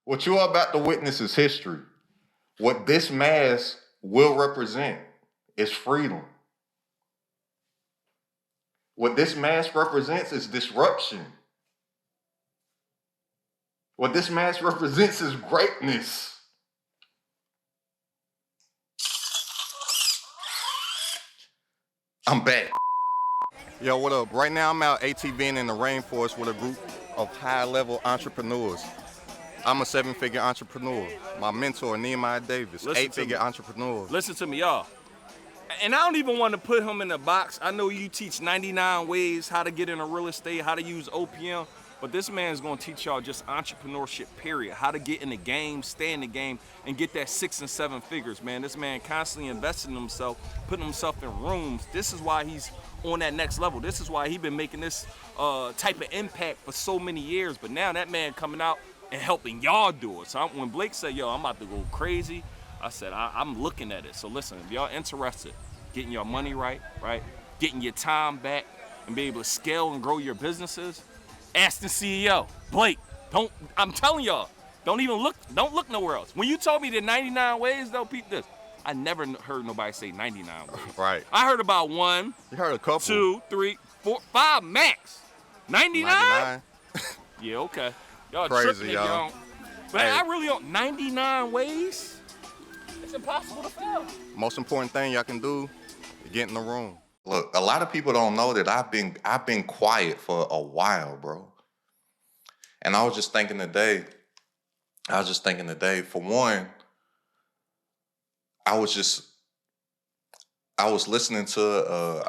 What you are about to witness is history. What this mask will represent is freedom. What this mask represents is disruption. What this mask represents is greatness. I'm back. Yo, what up? Right now I'm out ATVing in the rainforest with a group of high-level entrepreneurs. I'm a 7-figure entrepreneur. My mentor, Nehemiah Davis, 8-figure entrepreneur. Listen to me, y'all. And I don't even want to put him in a box. I know you teach 99 ways how to get into real estate, how to use OPM, but this man's going to teach y'all just entrepreneurship, period. How to get in the game, stay in the game, and get that 6 and 7 figures, man. This man constantly investing in himself, putting himself in rooms. This is why he's on that next level. This is why he's been making this type of impact for so many years. But now that man coming out and helping y'all do it. So when Blake said, yo, I'm about to go crazy, I said, I'm looking at it. So listen, if y'all interested, getting your money right, getting your time back, and be able to scale and grow your businesses, AstenCeo, Blake, I'm telling y'all, don't look nowhere else. When you told me the 99 ways, though, peep this. I never heard nobody say 99 ways. Right. I heard about 1, you heard a couple, 2, 3, 4, 5 max. 99? Yeah, okay. Y'all crazy, tripping, y'all. But hey, I really don't. 99 ways? It's impossible to fail. Most important thing y'all can do is get in the room. Look, a lot of people don't know that I've been quiet for a while, bro. And I was just thinking today, for one, I was listening to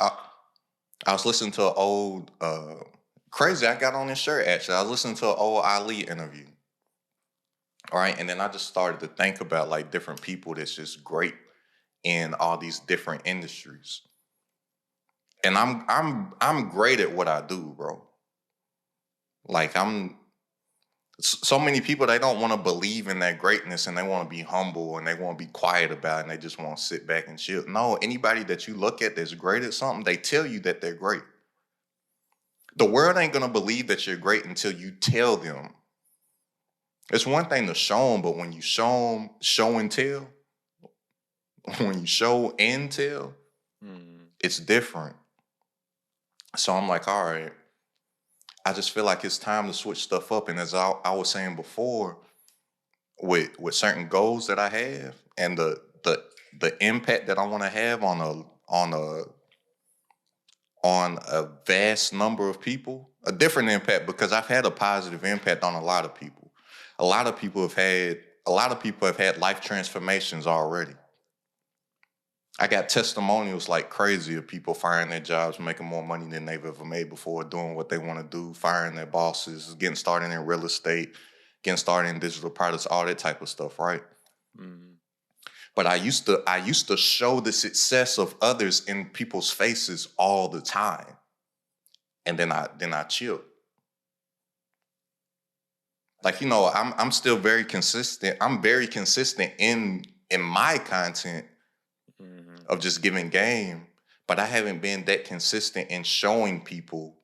an old crazy. I got on this shirt actually. I was listening to an old Ali interview. All right, and then I just started to think about like different people that's just great in all these different industries. And I'm great at what I do, bro. Like so many people, they don't want to believe in that greatness and they want to be humble and they want to be quiet about it and they just want to sit back and chill. No, anybody that you look at that's great at something, they tell you that they're great. The world ain't going to believe that you're great until you tell them. It's one thing to show them, but when you show and tell, it's different. So I'm like, all right, I just feel like it's time to switch stuff up. And as I was saying before, with certain goals that I have and the impact that I want to have on a vast number of people, a different impact, because I've had a positive impact on a lot of people. A lot of people have had life transformations already. I got testimonials like crazy of people firing their jobs, making more money than they've ever made before, doing what they want to do, firing their bosses, getting started in real estate, getting started in digital products, all that type of stuff, right? Mm-hmm. But I used to show the success of others in people's faces all the time. And then I chilled. Like, you know, I'm still very consistent. I'm very consistent in my content of just giving game, but I haven't been that consistent in showing people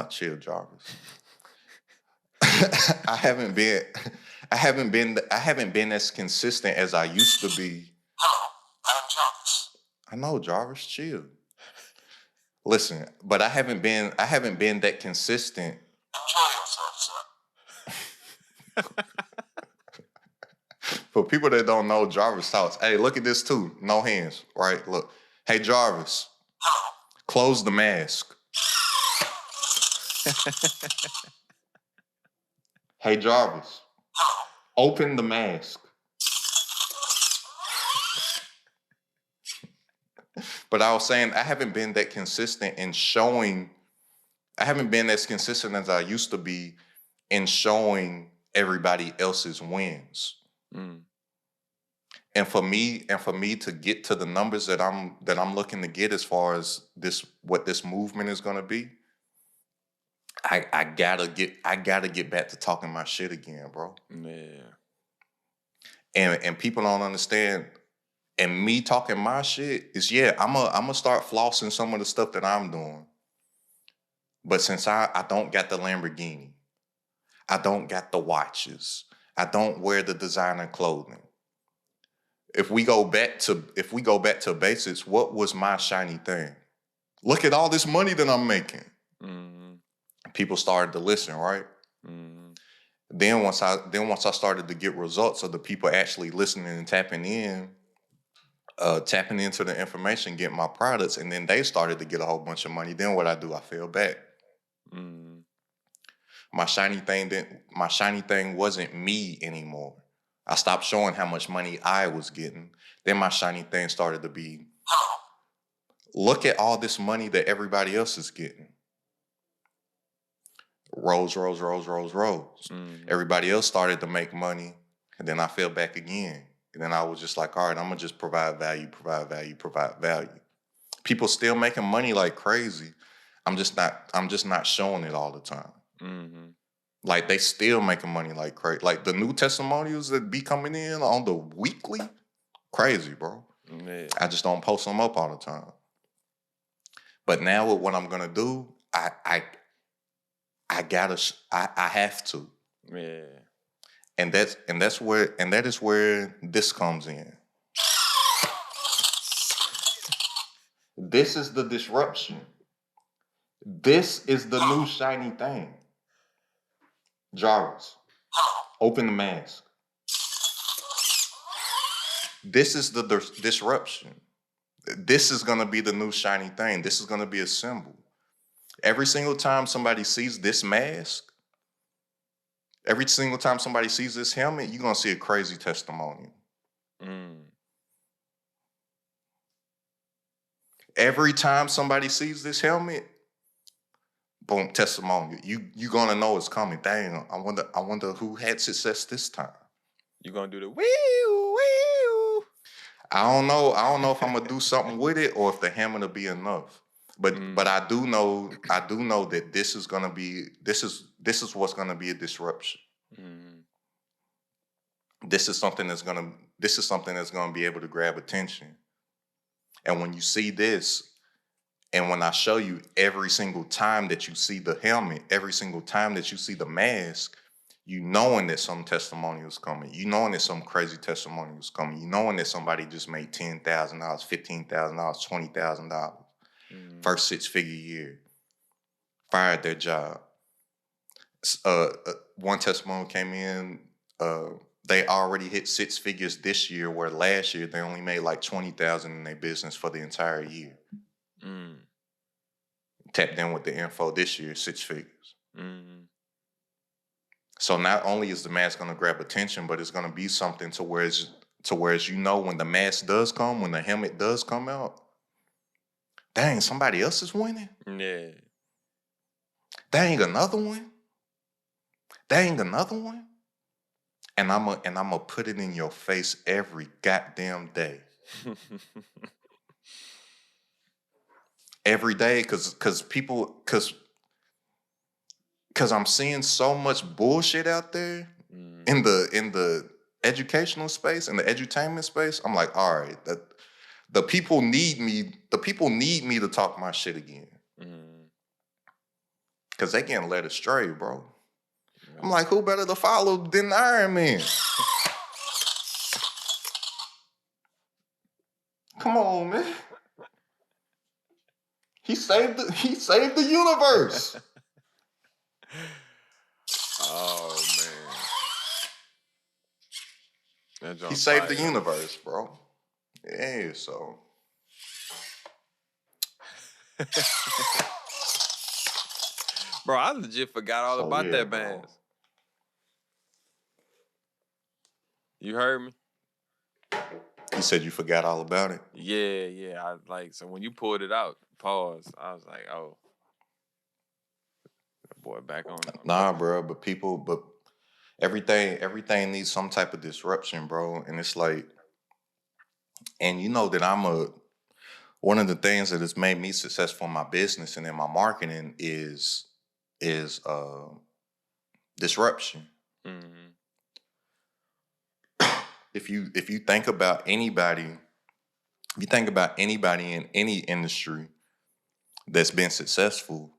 chill, Jarvis. I haven't been as consistent as I used to be. Hello, I'm Jarvis. I know, Jarvis, chill. Listen, but I haven't been that consistent. Enjoy yourself, sir. For people that don't know, Jarvis talks. Hey, look at this too. No hands, right? Look. Hey, Jarvis. Hello. Close the mask. Hey, Jarvis. Hello. Open the mask. But I was saying I haven't been that consistent in showing. I haven't been as consistent as I used to be in showing everybody else's wins. Mm. And for me to get to the numbers that I'm looking to get as far as what this movement is going to be, I gotta get back to talking my shit again, bro. Yeah. And people don't understand. And me talking my shit is, I'm gonna start flossing some of the stuff that I'm doing. But since I don't got the Lamborghini, I don't got the watches, I don't wear the designer clothing. If we go back to basics, what was my shiny thing? Look at all this money that I'm making. People started to listen, right? Then once I started to get results of the people actually listening and tapping into the information, getting my products, and then they started to get a whole bunch of money. Then what I do, I fell back. My shiny thing wasn't me anymore. I stopped showing how much money I was getting. Then my shiny thing started to be, look at all this money that everybody else is getting. Rolls. Everybody else started to make money, and then I fell back again. And then I was just like, all right, I'm gonna just provide value. People still making money like crazy. I'm just not showing it all the time. Like, they still making money like crazy. Like, the new testimonials that be coming in on the weekly, crazy, bro. Yeah. I just don't post them up all the time. But now with what I'm gonna do, I have to. Yeah. And that is where this comes in. This is the disruption. This is the new shiny thing. Jarvis, open the mask. This is the disruption. This is going to be the new shiny thing. This is going to be a symbol. Every single time somebody sees this mask, every single time somebody sees this helmet, you're going to see a crazy testimonial. Every time somebody sees this helmet, boom, testimonial. You're going to know it's coming. Dang, I wonder who had success this time. You're going to do the wee-oo. I don't know if I'm going to do something with it or if the helmet will be enough. But I do know that this is what's gonna be a disruption. This is something that's gonna be able to grab attention. And when you see this, and when I show you every single time that you see the helmet, every single time that you see the mask, you knowing that some testimonials coming, you knowing that some crazy testimonials coming, you knowing that somebody just made $10,000, $15,000, $20,000. First 6-figure year, fired their job. One testimonial came in, they already hit 6 figures this year, where last year they only made like $20,000 in their business for the entire year. Tapped in with the info this year, 6 figures. So not only is the mask going to grab attention, but it's going to be something to where when the mask does come, when the helmet does come out, dang, somebody else is winning? Yeah. Dang, another one? And I'm gonna put it in your face every goddamn day. Every day, cause I'm seeing so much bullshit out there in the educational space, in the edutainment space. I'm like, all right, the people need me to talk my shit again. Cause they getting led astray, bro. I'm like, who better to follow than Iron Man? Come on, man. He saved the universe. Oh man. He saved the universe, bro. Yeah, so. Bro, I legit forgot all about that bro. mask. You heard me? You said you forgot all about it? Yeah. So when you pulled it out, pause, I was like, oh. That boy back on. Nah, bro, but everything needs some type of disruption, bro. And it's like, and you know that one of the things that has made me successful in my business and in my marketing is disruption. If you think about anybody you think about anybody in any industry that's been successful,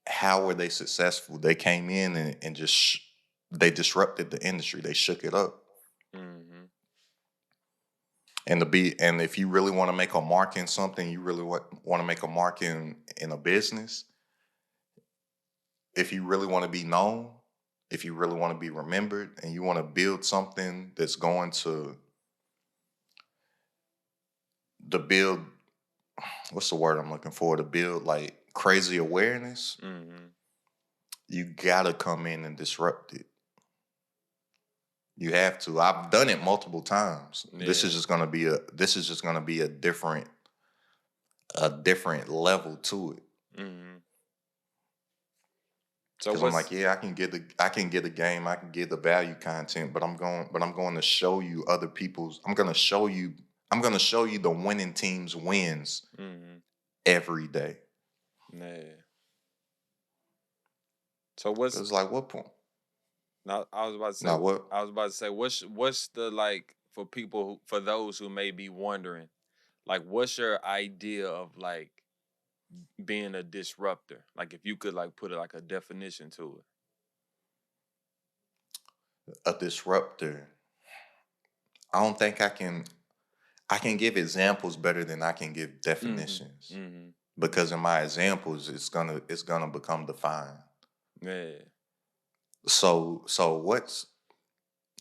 how were they successful? They came in and just they disrupted the industry. They shook it up. Mm-hmm. And if you really want to make a mark in something, you really want to make a mark in a business, if you really want to be known, if you really want to be remembered, and you want to build something that's going to build, what's the word I'm looking for? To build like crazy awareness, Mm-hmm. you gotta come in and disrupt it. You have to. I've done it multiple times. This Yeah. is just gonna be a different level to it. Mm-hmm. So Because I'm what's like, yeah, I can get a game, I can get the value content, but I'm going to show you other people's. I'm gonna show you the winning team's wins mm-hmm. every day. Yeah. So what's It's like what point? now? I was about to say. Now what? I was about to say. What's the like for people for those who may be wondering, like, what's your idea of like being a disruptor? Like, if you could like put like a definition to it. A disruptor. I don't think I can. I can give examples better than I can give definitions, Mm-hmm. because in my examples, it's gonna become defined. Yeah. So what's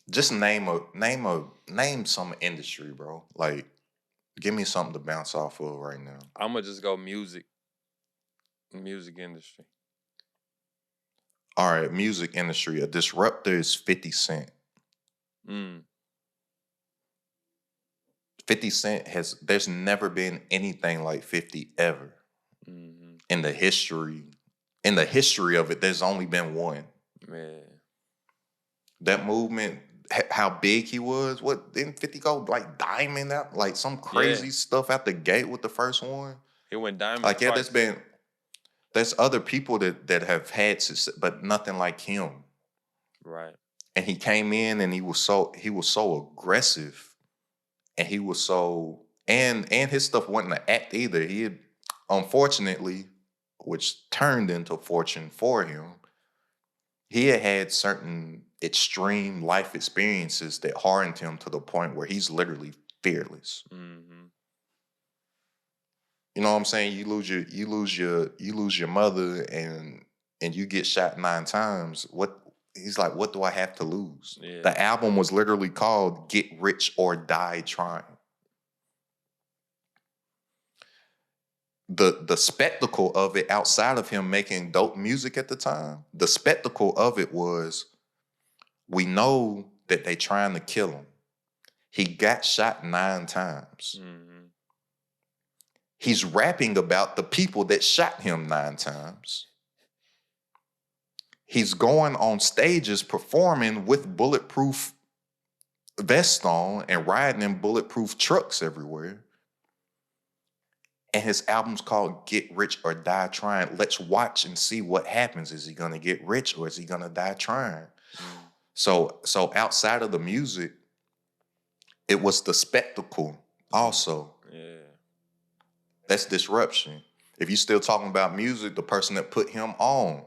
just name some industry, bro. Like, give me something to bounce off of right now. I'm gonna just go music industry. All right, music industry. A disruptor is 50 Cent. Mm. 50 Cent there's never been anything like 50 ever. Mm-hmm. In the history of it, there's only been one. Yeah. That movement, how big he was, what didn't 50 go like diamond out, like some Yeah. crazy stuff out the gate with the first one? He went diamond Like, yeah, twice. there's other people that have had success, but nothing like him. Right. And he came in and he was so aggressive, and he was so and his stuff wasn't an act either. He had, unfortunately, which turned into fortune for him, he had certain extreme life experiences that hardened him to the point where he's literally fearless. Mm-hmm. You know what I'm saying? You lose your mother, and you get shot 9 times. What he's like, what do I have to lose? Yeah. The album was literally called Get Rich or Die Trying. The spectacle of it, outside of him making dope music at the time, the spectacle of it was, we know that they trying to kill him. He got shot 9 times. Mm-hmm. He's rapping about the people that shot him 9 times. He's going on stages performing with bulletproof vests on and riding in bulletproof trucks everywhere. And his album's called Get Rich or Die Trying. Let's watch and see what happens. Is he gonna get rich or is he gonna die trying? Mm. So outside of the music, it was the spectacle also. Yeah. That's disruption. If you're still talking about music, the person that put him on,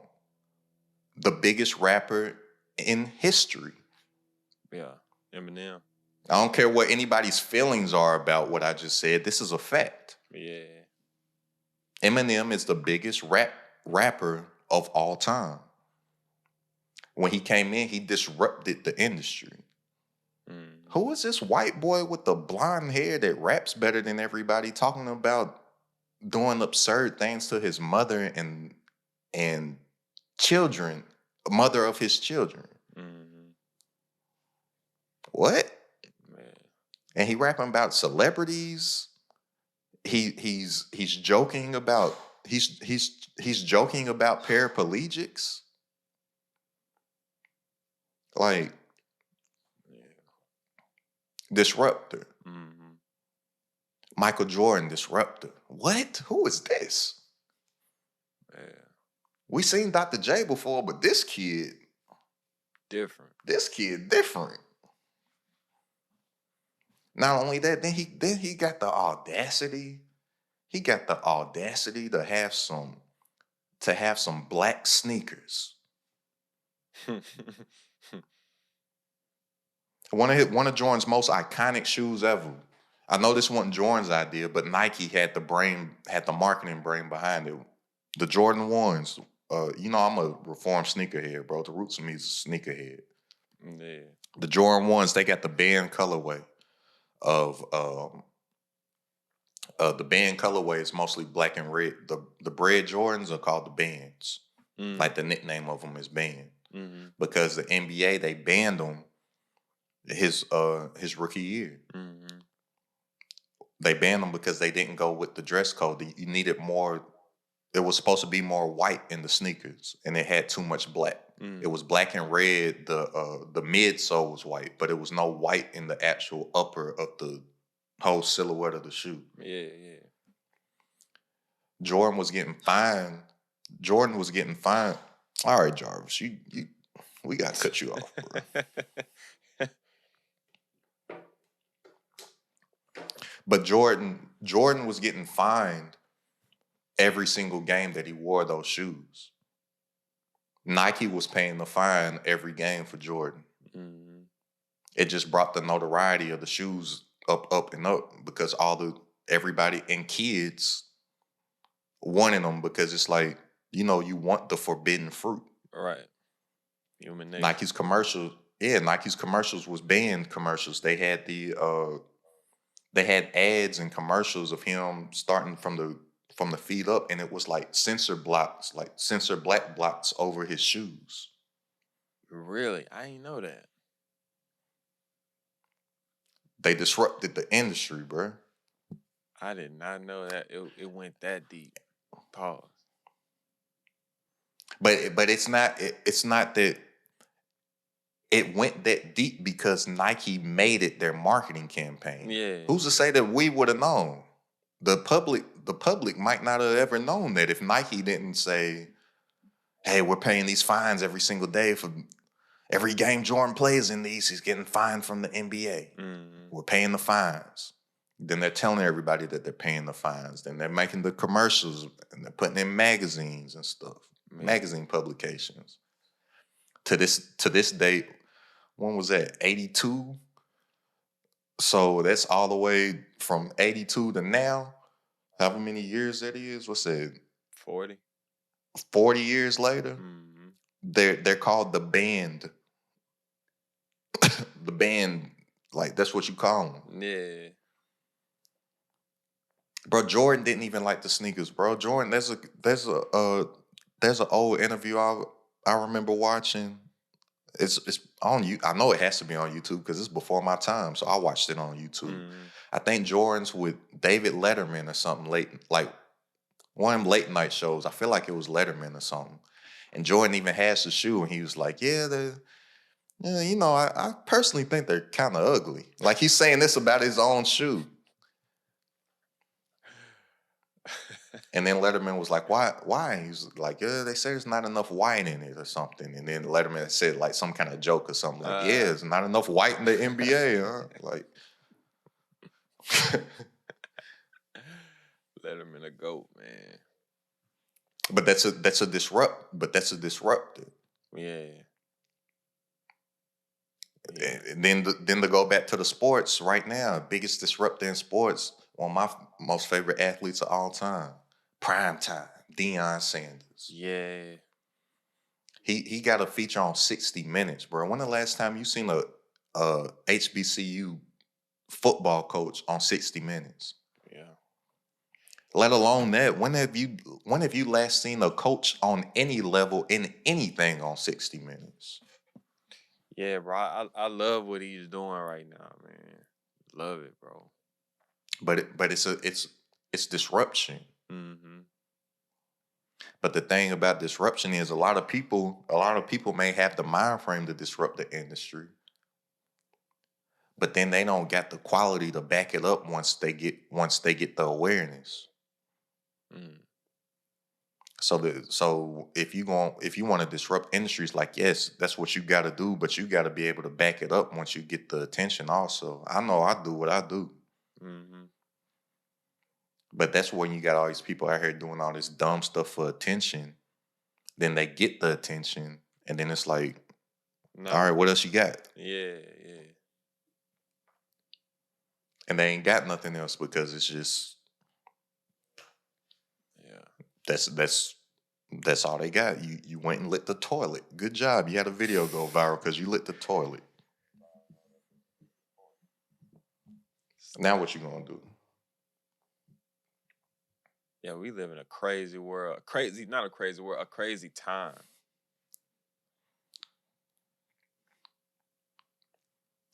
the biggest rapper in history. Yeah. Eminem. I don't care what anybody's feelings are about what I just said. This is a fact. Yeah. Eminem is the biggest rapper of all time. When he came in, he disrupted the industry. Mm. Who is this white boy with the blonde hair that raps better than everybody, talking about doing absurd things to his mother and children, mother of his children? Mm-hmm. What? Man. And he rapping about celebrities. He's joking about he's joking about paraplegics. Like, Yeah. disruptor. Mm-hmm. Michael Jordan, disruptor. What? Who is this? Yeah. We seen Dr. J before, but this kid Different. different. Not only that, then he got the audacity. He got the audacity to have some black sneakers. One of Jordan's most iconic shoes ever. I know this wasn't Jordan's idea, but Nike had the marketing brain behind it. The Jordan ones. I'm a reformed sneakerhead, bro. The roots of me is a sneakerhead. Yeah. The Jordan ones, they got the band colorway of the band colorway is mostly black and red. The bread Jordans are called the bands. Like the nickname of them is band. Mm-hmm. Because the NBA they banned them his rookie year. Mm-hmm. They banned them because they didn't go with the dress code. You needed more. It was supposed to be more white in the sneakers, and it had too much black. It was black and red. The midsole was white, but it was no white in the actual upper of the whole silhouette of the shoe. Yeah. Jordan was getting fined. All right, Jarvis, we gotta cut you off, bro. But Jordan was getting fined every single game that he wore those shoes. Nike was paying the fine every game for Jordan. Mm-hmm. It just brought the notoriety of the shoes up, and up because everybody and kids wanted them because it's like, you want the forbidden fruit. Right. Human nature. Nike's commercials was banned commercials. They had they had ads and commercials of him starting from the feet up, and it was like sensor black blocks over his shoes. Really? I ain't know that. They disrupted the industry, bro. I did not know that it went that deep. Pause. But it's not that it went that deep because Nike made it their marketing campaign. Yeah. Who's to say that we would have known? The public might not have ever known that if Nike didn't say, hey, we're paying these fines every single day for every game Jordan plays in these, he's getting fined from the NBA. Mm-hmm. We're paying the fines. Then they're telling everybody that they're paying the fines. Then they're making the commercials and they're putting in magazines and stuff. Man. Magazine publications. To this date, when was that? 82? So that's all the way from 82 to now. However many years that is. What's that? 40. 40 years later. Mm-hmm. They're called the band. The band, like that's what you call them. Yeah. Bro, Jordan didn't even like the sneakers, bro. Jordan, there's an old interview I remember watching. It's on you. I know it has to be on YouTube because it's before my time, so I watched it on YouTube. Mm-hmm. I think Jordan's with David Letterman or something late, like one of them late night shows. I feel like it was Letterman or something. And Jordan even has the shoe, and he was like, I personally think they're kind of ugly. Like he's saying this about his own shoe. And then Letterman was like, why? He's like, they say there's not enough white in it or something. And then Letterman said like some kind of joke or something like, there's not enough white in the NBA, huh? Like, Letterman a goat, man. But that's a disruptor. Yeah. And then to go back to the sports right now, biggest disruptor in sports, one of my most favorite athletes of all time, prime time, Deion Sanders. Yeah. He got a feature on 60 Minutes, bro. When the last time you seen a HBCU football coach on 60 Minutes? Yeah. Let alone that, when have you last seen a coach on any level in anything on 60 Minutes? Yeah, bro. I love what he's doing right now, man. Love it, bro. But it's disruption. Mm-hmm. But the thing about disruption is a lot of people may have the mind frame to disrupt the industry, but then they don't got the quality to back it up once they get the awareness. Mm. So if you want to disrupt industries, like, yes, that's what you got to do, but you got to be able to back it up once you get the attention. Also, I know I do what I do, Mm-hmm. but that's when you got all these people out here doing all this dumb stuff for attention. Then they get the attention, and then it's like, all right, No. what else you got? Yeah, yeah. And they ain't got nothing else because it's just Yeah. that's all they got. You went and lit the toilet. Good job. You had a video go viral because you lit the toilet. Now what you gonna do? Yeah, we live in a crazy world. Crazy, not a crazy world, a crazy time.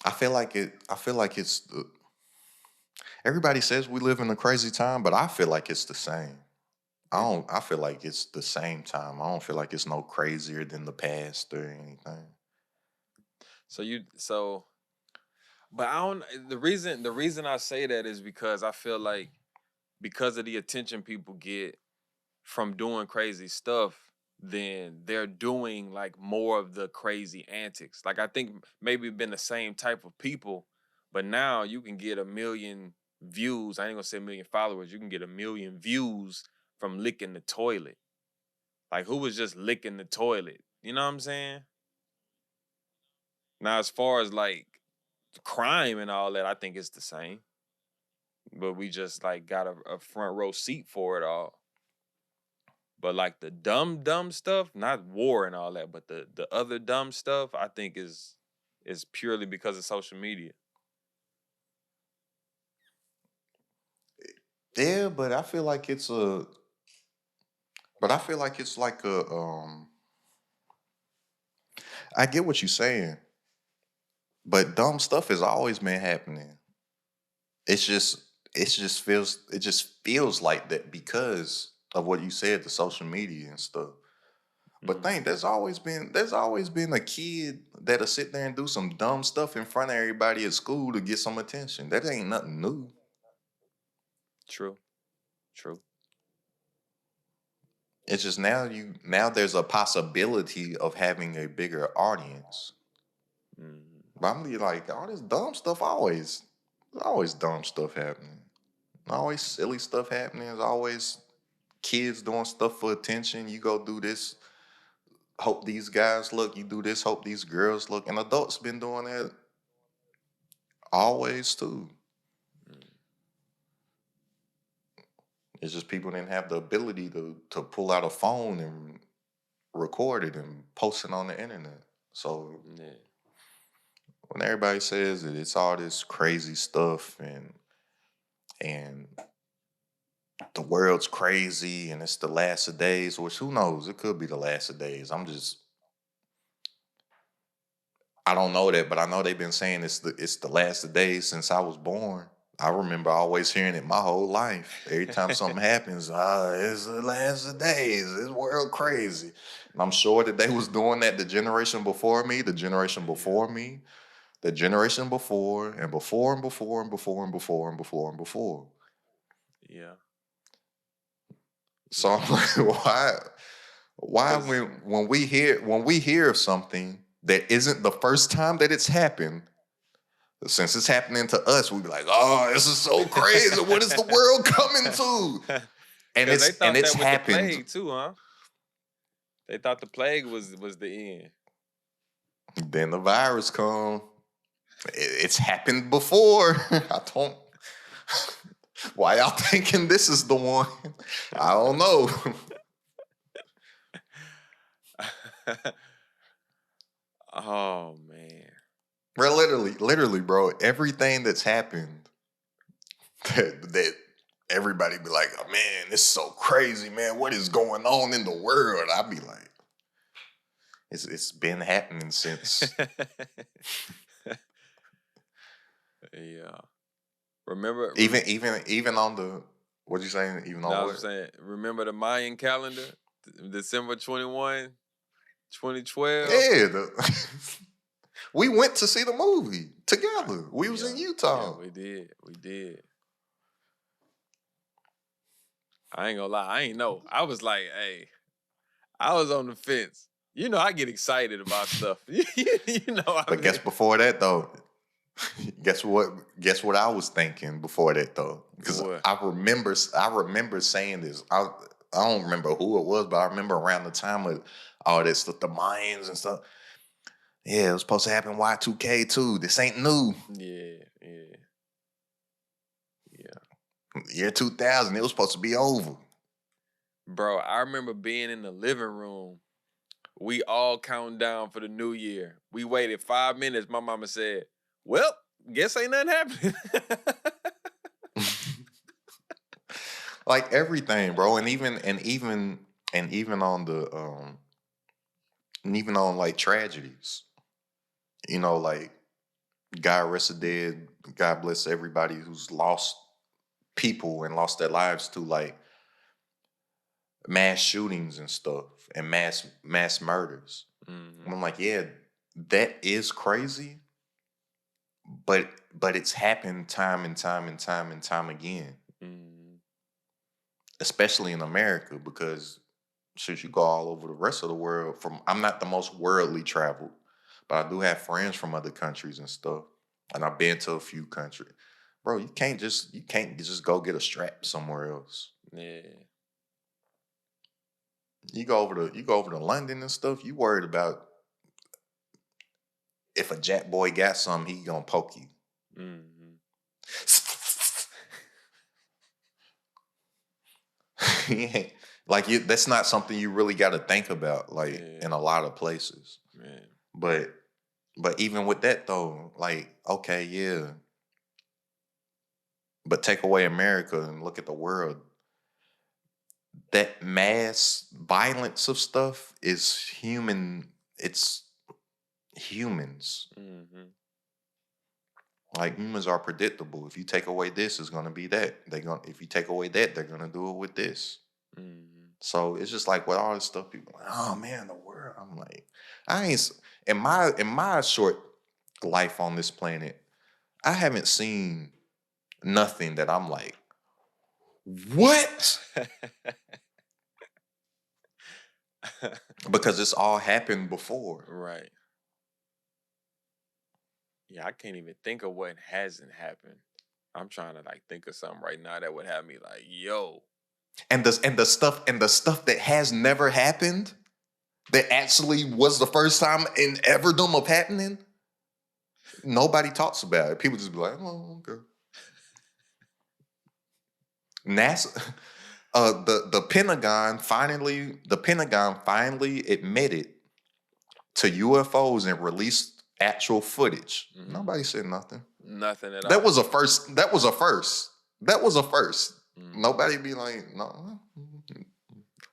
I feel like it's everybody says we live in a crazy time, but I feel like it's the same. I feel like it's the same time. I don't feel like it's no crazier than the past or anything. So but I don't the reason I say that is because I feel like because of the attention people get from doing crazy stuff, then they're doing like more of the crazy antics. Like I think maybe been the same type of people, but now you can get 1 million views. I ain't gonna say 1 million followers. You can get 1 million views from licking the toilet. Like who was just licking the toilet? You know what I'm saying? Now, as far as like crime and all that, I think it's the same. But we just like got a front row seat for it all. But like the dumb stuff, not war and all that, but the other dumb stuff, I think is purely because of social media. Yeah, but I feel like it's a but I feel like it's like a I get what you're saying, but dumb stuff has always been happening. It's just it just feels like that because of what you said, the social media and stuff. But Mhm. think there's always been a kid that'll sit there and do some dumb stuff in front of everybody at school to get some attention. That ain't nothing new. True. True. It's just now there's a possibility of having a bigger audience. Mhm. But I'm be like, all this dumb stuff there's always dumb stuff happening. Always silly stuff happening. There's always kids doing stuff for attention. You go do this, hope these guys look. You do this, hope these girls look. And adults been doing that always too. Mm. It's just people didn't have the ability to pull out a phone and record it and post it on the internet. So Yeah. when everybody says that it's all this crazy stuff and the world's crazy and it's the last of days, which who knows? It could be the last of days. I don't know that, but I know they've been saying it's the last of days since I was born. I remember always hearing it my whole life. Every time something happens, it's the last of days. This world crazy. And I'm sure that they was doing that the generation before me, the generation before me, the generation before, and before and before and before and before and before and before. Yeah. So Yeah. I'm like, why Cause when we hear of something that isn't the first time that it's happened, since it's happening to us, we be like, oh, this is so crazy. What is the world coming to? Cause they And thought it's that with the happened. plague too, huh? They thought the plague was the end. Then the virus come. It's happened before. I don't. Why y'all thinking this is the one? I don't know. Oh man. Bro, literally, bro. Everything that's happened that everybody be like, oh, man, this is so crazy, man. What is going on in the world? I be like, it's been happening since. Yeah. Remember, Even on the what you saying? Even no, on I what? was saying, remember the Mayan calendar? December 21, 2012? Yeah, we went to see the movie together. We was in Yeah, Utah. we did. We did. I ain't gonna lie, I ain't know. I was like, hey, I was on the fence. You know, I get excited about stuff. you know, But guess before that though, guess what I was thinking before that though, because What? I remember saying this. I don't remember who it was, but I remember around the time of all this stuff, the Mayans and stuff. Yeah, it was supposed to happen Y2K too. This ain't new. Yeah. Year 2000, it was supposed to be over. Bro, I remember being in the living room. We all counting down for the new year. We waited 5 minutes. My mama said, well, guess ain't nothing happening. Like everything, bro. And even on and even on like tragedies. You know, like God rest the dead, God bless everybody who's lost people and lost their lives to like mass shootings and stuff and mass murders. Mhm. I'm like, yeah, that is crazy, but it's happened time and time and time and time again, Mhm. especially in America, because should you go all over the rest of the world, I'm not the most worldly traveled, but I do have friends from other countries and stuff. And I've been to a few countries. Bro, you can't just go get a strap somewhere else. Yeah. You go over to London and stuff, you worried about if a jack boy got something, he gonna poke you. Mhm. Like that's not something you really got to think about, like Yeah. in a lot of places. Man. But even with that though, like okay, yeah. But take away America and look at the world. That mass violence of stuff is human. It's humans. Mhm. Like humans are predictable. If you take away this, it's gonna be that. If you take away that, they're gonna do it with this. Mhm. So it's just like with all this stuff, people like, oh man, the world. I'm like, I ain't in my short life on this planet, I haven't seen nothing that I'm like, what? Because it's all happened before. Right. Yeah, I can't even think of what hasn't happened. I'm trying to like think of something right now that would have me like, yo. And the stuff that has never happened, that actually was the first time in everdom of happening, nobody talks about it. People just be like, oh, okay. NASA, the Pentagon finally admitted to UFOs and released actual footage. Mhm. Nobody said nothing. Nothing at all. That was a first. That was a first. Mhm. Nobody be like, no.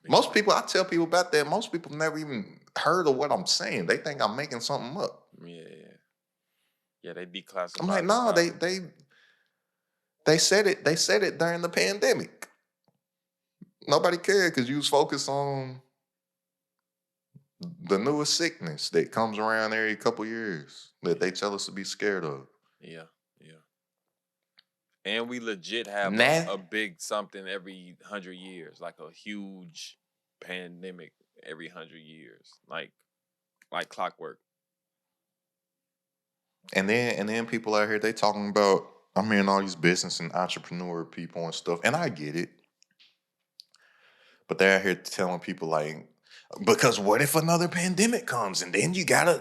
Most people, I tell people about that. Most people never even heard of what I'm saying. They think I'm making something up. Yeah. Yeah, they declassified. I'm like, the no, file. they said it. They said it during the pandemic. Nobody cared because you was focused on the newest sickness that comes around every couple years that they tell us to be scared of. Yeah. And we legit have Nah. a big something every 100 years, like a huge pandemic every 100 years, like clockwork. And then people out here, they talking about, I'm hearing all these business and entrepreneur people and stuff, and I get it. But they're out here telling people like, because what if another pandemic comes and then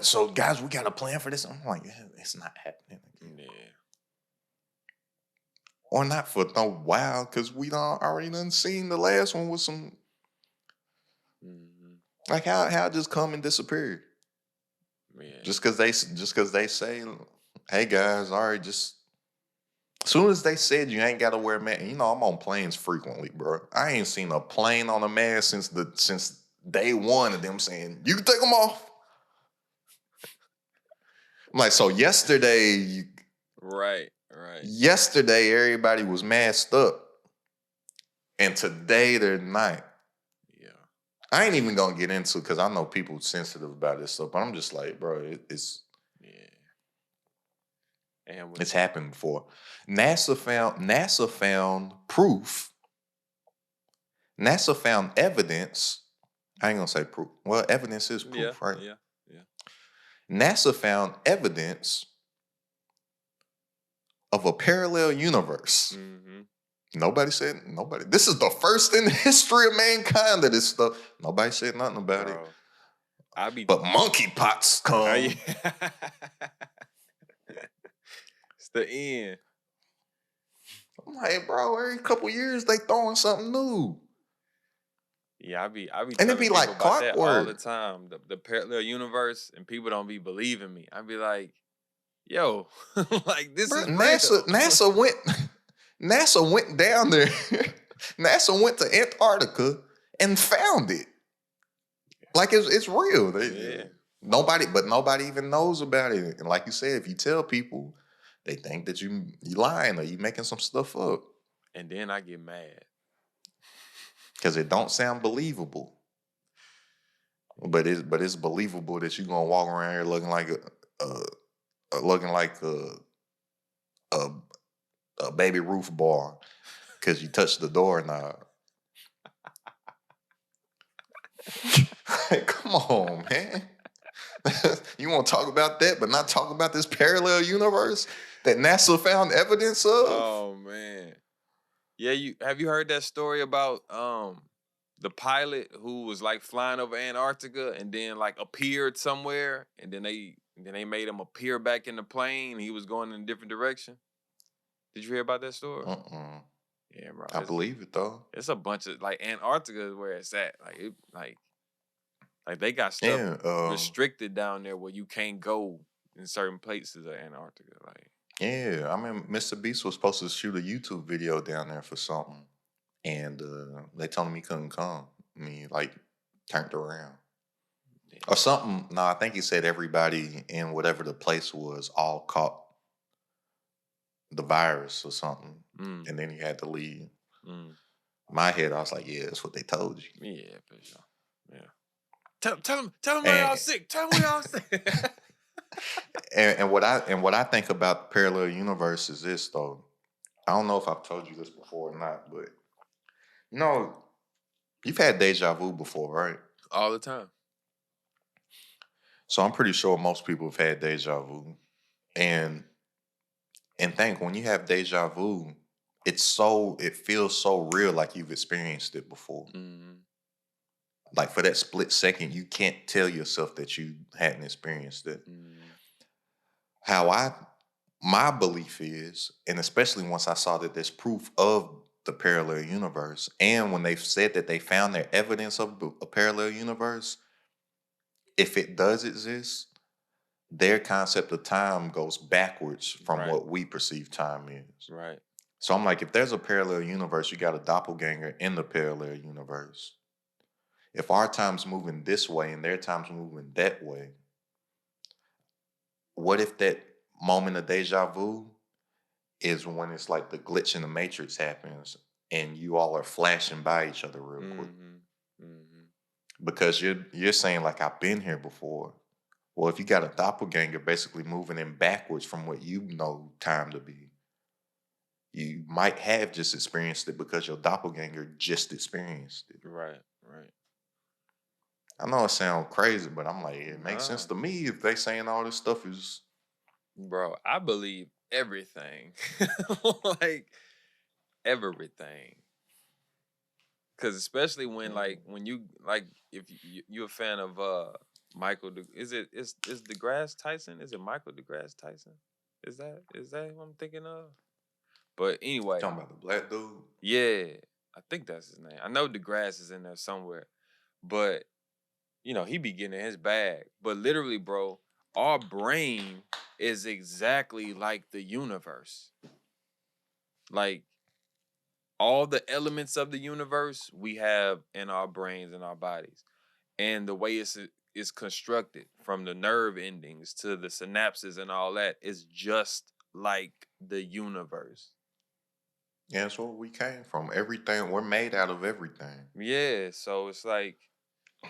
so guys, we gotta plan for this. I'm like, yeah, it's not happening again. Yeah. Or not for no while, because we already done seen the last one with some, like how just come and disappear. Yeah. Just because they say, hey guys, all right, just as soon as they said you ain't got to wear a mask, I'm on planes frequently, bro. I ain't seen a plane on a mask since day one of them saying you can take them off. I'm like, so yesterday Right. everybody was masked up, and today they're not. Yeah. I ain't even gonna get into it because I know people sensitive about this stuff, but I'm just like, bro, it's And it's happened before. NASA found proof. NASA found evidence I ain't gonna say proof. Well, evidence is Yeah, proof, right? yeah. NASA found evidence of a parallel universe. Mm-hmm. Nobody said nobody. This is the first in the history of mankind that this stuff. Nobody said nothing about it. Bro, I be. But monkeypox come. It's the end. I'm like, bro, every couple years they throwing something new. Yeah, I be And telling it be people like about that all the clockwork. time. The parallel universe, and people don't be believing me. I be like, yo, like this Bro, is real. NASA went down there. NASA went to Antarctica and found it. Like it's real. Yeah. Nobody even knows about it. And like you said, if you tell people, they think that you lying or you making some stuff up. And then I get mad. Because it don't sound believable. But it's believable that you're gonna walk around here looking like a baby Ruth bar because you touched the doorknob. Like, come on, man. You want to talk about that, but not talk about this parallel universe that NASA found evidence of? Oh man. Yeah, have you heard that story about the pilot who was like flying over Antarctica and then like appeared somewhere and then they made him appear back in the plane. He was going in a different direction. Did you hear about that story? Yeah, bro. I believe it though. It's a bunch of like Antarctica is where it's at. Like they got stuff restricted down there where you can't go in certain places of Antarctica. Like yeah, I mean, Mr. Beast was supposed to shoot a YouTube video down there for something, and they told him he couldn't come. I mean, like turned around or something. No, I think he said everybody in whatever the place was all caught the virus or something, and then he had to leave. My head, I was like, yeah, that's what they told you. Yeah, for sure. Yeah. Tell them we all sick. Tell them we all sick. and what I think about the parallel universe is this though. I don't know if I've told you this before or not, but you know, you've had deja vu before, right? All the time. So I'm pretty sure most people have had deja vu. And think when you have deja vu, it feels so real, like you've experienced it before. Like for that split second, you can't tell yourself that you hadn't experienced it. My belief is, and especially once I saw that there's proof of the parallel universe, and when they've said that they found their evidence of a parallel universe, if it does exist, their concept of time goes backwards from what we perceive time is. Right. So I'm like, if there's a parallel universe, you got a doppelganger in the parallel universe. If our time's moving this way and their time's moving that way, what if that moment of deja vu is when it's like the glitch in the matrix happens and you all are flashing by each other real quick? Because you're saying like, I've been here before. Well, if you got a doppelganger basically moving in backwards from what you know time to be, you might have just experienced it because your doppelganger just experienced it. Right. I know it sounds crazy, but I'm like, it makes sense to me if they saying all this stuff is. Bro, I believe everything. Like everything. Cause especially when when you if you're a fan of Michael is DeGrasse Tyson? Is it Michael DeGrasse Tyson? Is that who I'm thinking of? But anyway. Talking about the black dude? Yeah. I think that's his name. I know DeGrasse is in there somewhere. But he be getting in his bag. But literally, bro, our brain is exactly like the universe. Like all the elements of the universe we have in our brains and our bodies. And the way it's constructed, from the nerve endings to the synapses and all that, is just like the universe. Yeah, that's where we came from. Everything, we're made out of everything. Yeah, so it's like,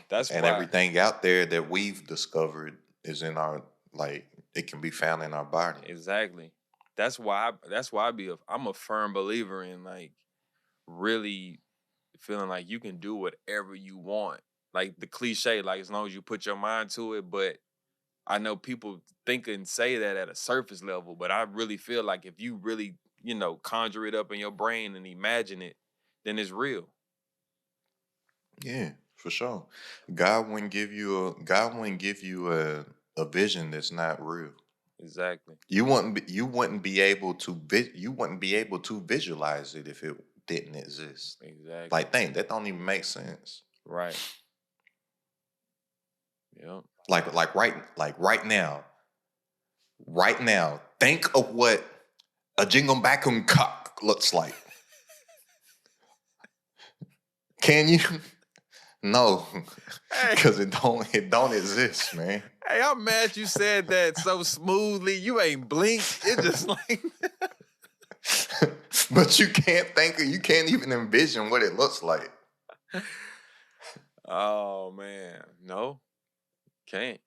that's and why everything out there that we've discovered is in our, like, it can be found in our body. Exactly. That's why I'm a firm believer in like really feeling like you can do whatever you want like the cliche, like as long as you put your mind to it. But I know people think and say that at a surface level, but I really feel like if you really, conjure it up in your brain and imagine it, then it's real. Yeah, for sure. God wouldn't give you a vision that's not real. Exactly. You wouldn't be able to visualize it if it didn't exist. Exactly. Like, think that don't even make sense. Right. Yep. Right now, think of what a jingle backum cock looks like. Can you? No, Hey, because it don't exist, man. hey, I'm mad you said that so smoothly. You ain't blinked. It just like But you can't even envision what it looks like. oh man. No, can't.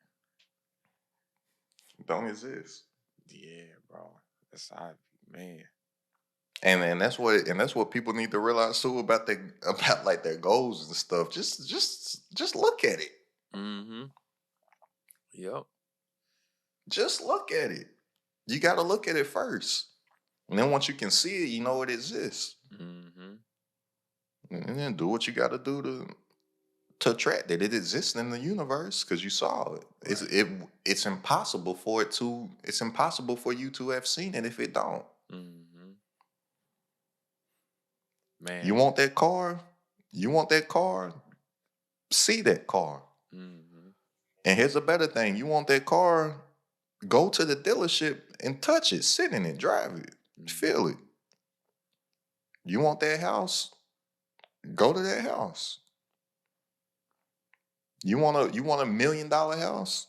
Don't exist. Yeah, bro. Man. And that's what people need to realize too about like their goals and stuff. Just look at it. Mm-hmm. Yep. Just look at it. You got to look at it first, and then once you can see it, you know it exists, Mm-hmm. and then do what you got to do to attract that it exists in the universe because you saw it. It's impossible for it to. It's impossible for you to have seen it if it don't. Mm-hmm. Man. You want that car? You want that car? See that car. Mm-hmm. And here's a better thing. You want that car? Go to the dealership and touch it, sit in it, drive it, feel it. You want that house? Go to that house. You want $1 million house?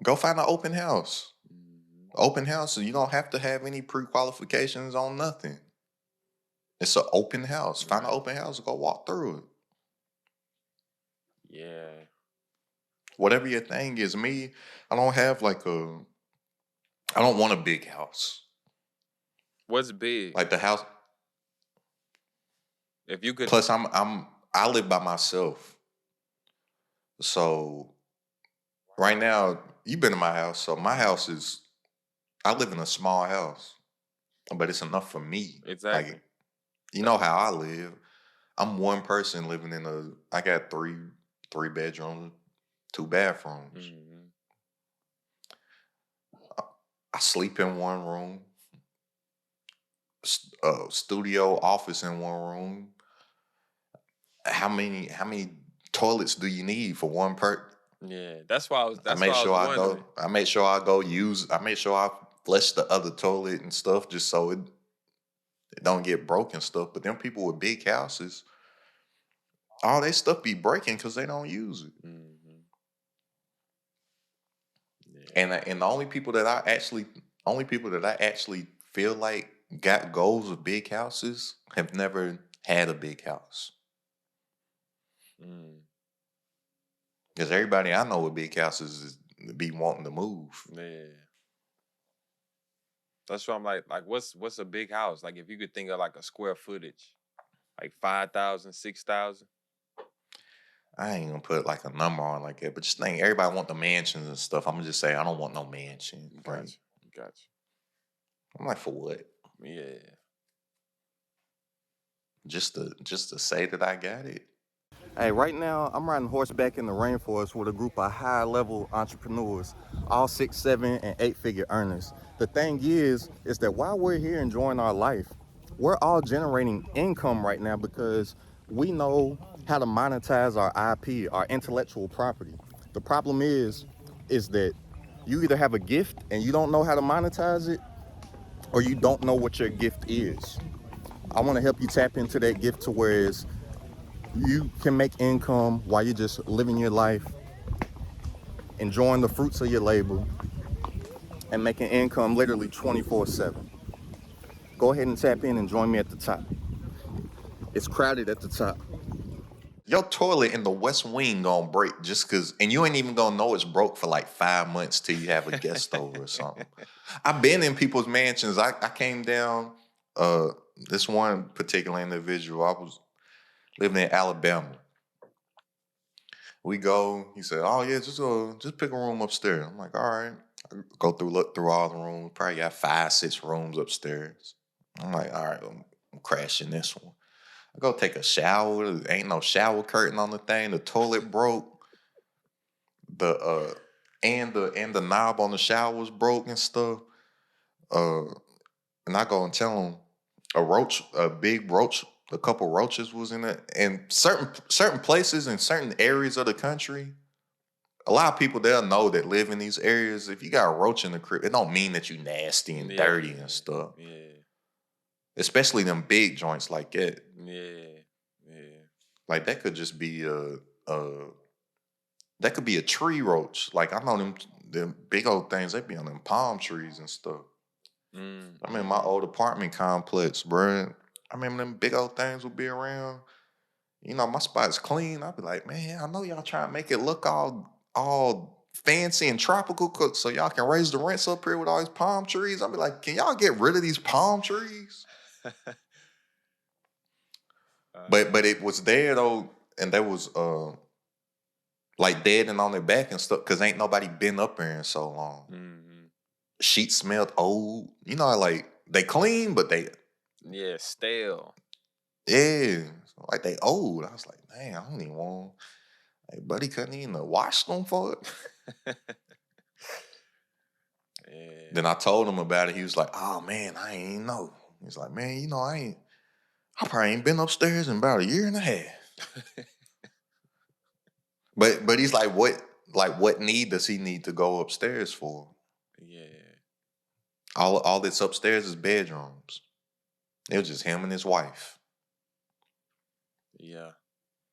Go find an open house. Mm-hmm. Open house, so you don't have to have any pre-qualifications on nothing. It's an open house. Find an Right. open house, go walk through it. Yeah. Whatever your thing is, me, I don't have I don't want a big house. What's big? Like the house. If you could. Plus, I live by myself, so right now you've been in my house. So my house is. I live in a small house, but it's enough for me. Exactly. Like, you know how I live. I'm one person living in a. I got three bedrooms, 2 bathrooms. Mm-hmm. I sleep in one room. Studio office in one room. How many toilets do you need for one person? Yeah. That's why I was. I That's make why I was sure I wondering. go. I make sure I go use. I make sure I flush the other toilet and stuff, just so it don't get broken stuff. But them people with big houses, all they stuff be breaking because they don't use it. Mm-hmm. Yeah. And the only people that I actually feel like got goals of big houses have never had a big house. Mm. Because everybody I know with big houses be wanting to move. Yeah. That's why I'm like, what's a big house? Like if you could think of like a square footage, like 5,000, 6,000. I ain't gonna put like a number on like that, but just think everybody want the mansions and stuff. I'm gonna just say I don't want no mansion. Right? Gotcha. I'm like, for what? Yeah. Just to say that I got it. Hey, right now I'm riding horseback in the rainforest with a group of high-level entrepreneurs, all 6, 7, and 8-figure earners. The thing is that while we're here enjoying our life, we're all generating income right now because we know how to monetize our IP, our intellectual property. The problem is that you either have a gift and you don't know how to monetize it, or you don't know what your gift is. I want to help you tap into that gift to where you can make income while you're just living your life, enjoying the fruits of your labor, and making income literally 24/7. Go ahead and tap in and join me at the top. It's crowded at the top. Your toilet in the West Wing gonna break just cause, and you ain't even gonna know it's broke for like 5 months till you have a guest over or something. I've been in people's mansions. I came down. This one particular individual. I was living in Alabama, We go. He said, "Oh yeah, just pick a room upstairs." I'm like, "All right." I go through, look through all the rooms. Probably got 5, 6 rooms upstairs. I'm like, "All right, I'm crashing this one." I go take a shower. There ain't no shower curtain on the thing. The toilet broke. The and the knob on the shower was broke and stuff. Uh, and I go and tell him a big roach, a couple roaches was in it. And certain places in certain areas of the country, a lot of people they'll know that live in these areas. If you got a roach in the crib, it don't mean that you nasty and dirty and stuff. Yeah. Especially them big joints like that. Yeah. Yeah. Like that could just be that could be a tree roach. Like I know them big old things. They be on them palm trees and stuff. I'm in my old apartment complex, bruh. I remember them big old things would be around. You know, my spot's clean. I'd be like, man, I know y'all trying to make it look all fancy and tropical so y'all can raise the rents up here with all these palm trees. I'd be like, can y'all get rid of these palm trees? But it was there though, and there was like dead and on their back and stuff, cause ain't nobody been up there in so long. Sheets smelled old. You know, like they clean, but they stale. yeah, like they old. I was like, dang, I don't even want. Like, buddy couldn't even wash them for it. Yeah. Then I told him about it. He was like, oh man, I ain't know. He's like, man, you know, I probably ain't been upstairs in about a year and a half. But he's like, what need does he need to go upstairs for? Yeah. All that's upstairs is bedrooms. It was just him and his wife. Yeah.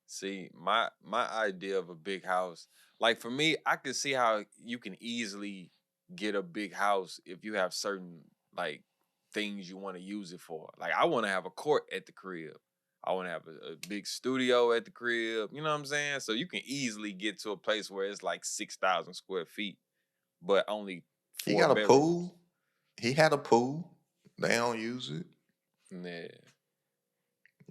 See, my idea of a big house, like for me, I can see how you can easily get a big house if you have certain like things you want to use it for. Like I want to have a court at the crib. I want to have a big studio at the crib. You know what I'm saying? So you can easily get to a place where it's like 6,000 square feet, but only He 4 got a bedrooms. pool. He had a pool. They don't use it. Yeah.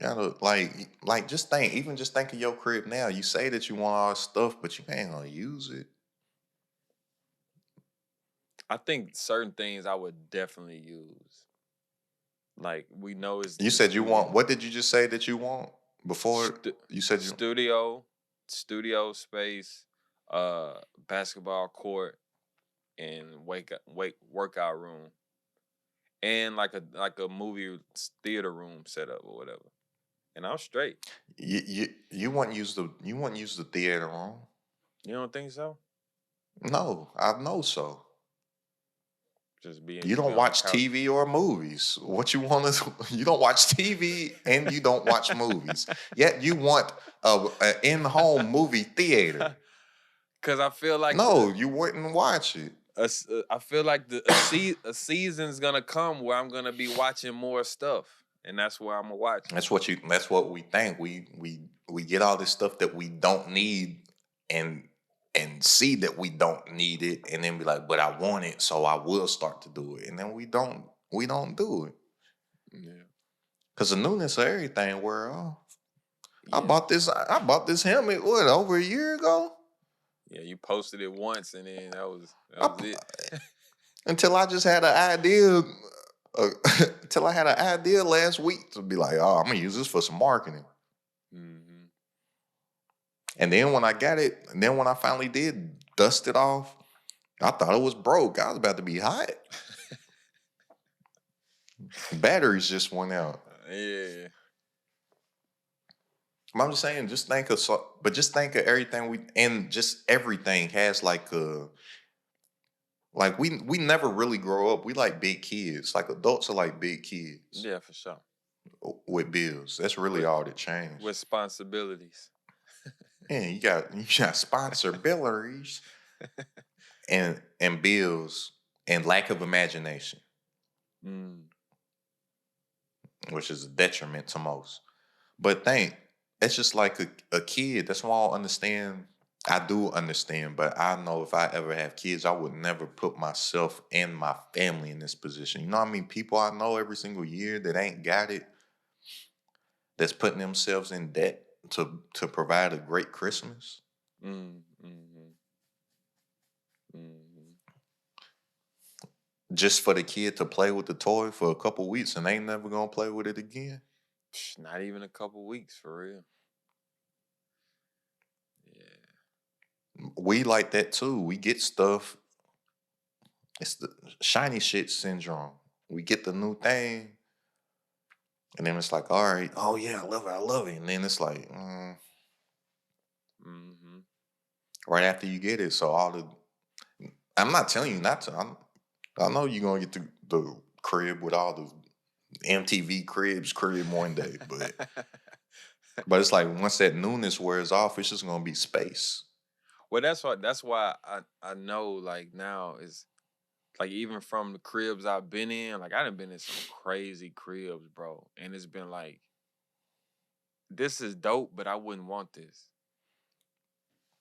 Gotta like just think of your crib now. You say that you want all this stuff, but you ain't gonna use it. I think certain things I would definitely use. Like we know it's You said you want, what did you just say that you want before? You said you studio space, basketball court, and workout room, and like a movie theater room setup or whatever. And I'm straight. you wouldn't use the theater room. You don't think so? No, I know so. Just be. You don't watch TV or movies. What you want is you don't watch TV and you don't watch movies. Yet you want a in-home movie theater. Cause I feel like no, you wouldn't watch it. I feel like a season's gonna come where I'm gonna be watching more stuff, and that's where I'm gonna watch. That's what we think. We get all this stuff that we don't need and see that we don't need it, and then be like, but I want it, so I will start to do it, and then we don't do it. Yeah. Cause the newness of everything wear off. Yeah. I bought this helmet over a year ago. Yeah, you posted it once, and then that was it. Until I just had an idea. Until I had an idea last week to be like, oh, I'm gonna use this for some marketing. Mm-hmm. And then when I got it, and then when I finally did dust it off, I thought it was broke. I was about to be hot. Batteries just went out. Yeah. I'm just saying, just think of everything everything has like we never really grow up. We like big kids. Like adults are like big kids. Yeah, for sure. With bills. That's really all that changed. Responsibilities. Yeah, you got responsibilities and bills and lack of imagination. Which is a detriment to most. But it's just like a kid. That's why I do understand, but I know if I ever have kids, I would never put myself and my family in this position. You know what I mean? People I know every single year that ain't got it, that's putting themselves in debt to provide a great Christmas. Mm, mm-hmm. Mm-hmm. Just for the kid to play with the toy for a couple weeks and they ain't never gonna play with it again. Not even a couple weeks, for real. Yeah. We like that too. We get stuff. It's the shiny shit syndrome. We get the new thing, and then it's like, all right, oh yeah, I love it. And then it's like, Mm-hmm. right after you get it, so all the, I'm not telling you not to. I know you're gonna get the crib with all the MTV crib one day, but it's like once that newness wears off, it's just gonna be space. Well, that's why I know, like, now is like, even from the cribs I've been in, like, I done been in some crazy cribs, bro. And it's been like, this is dope, but I wouldn't want this.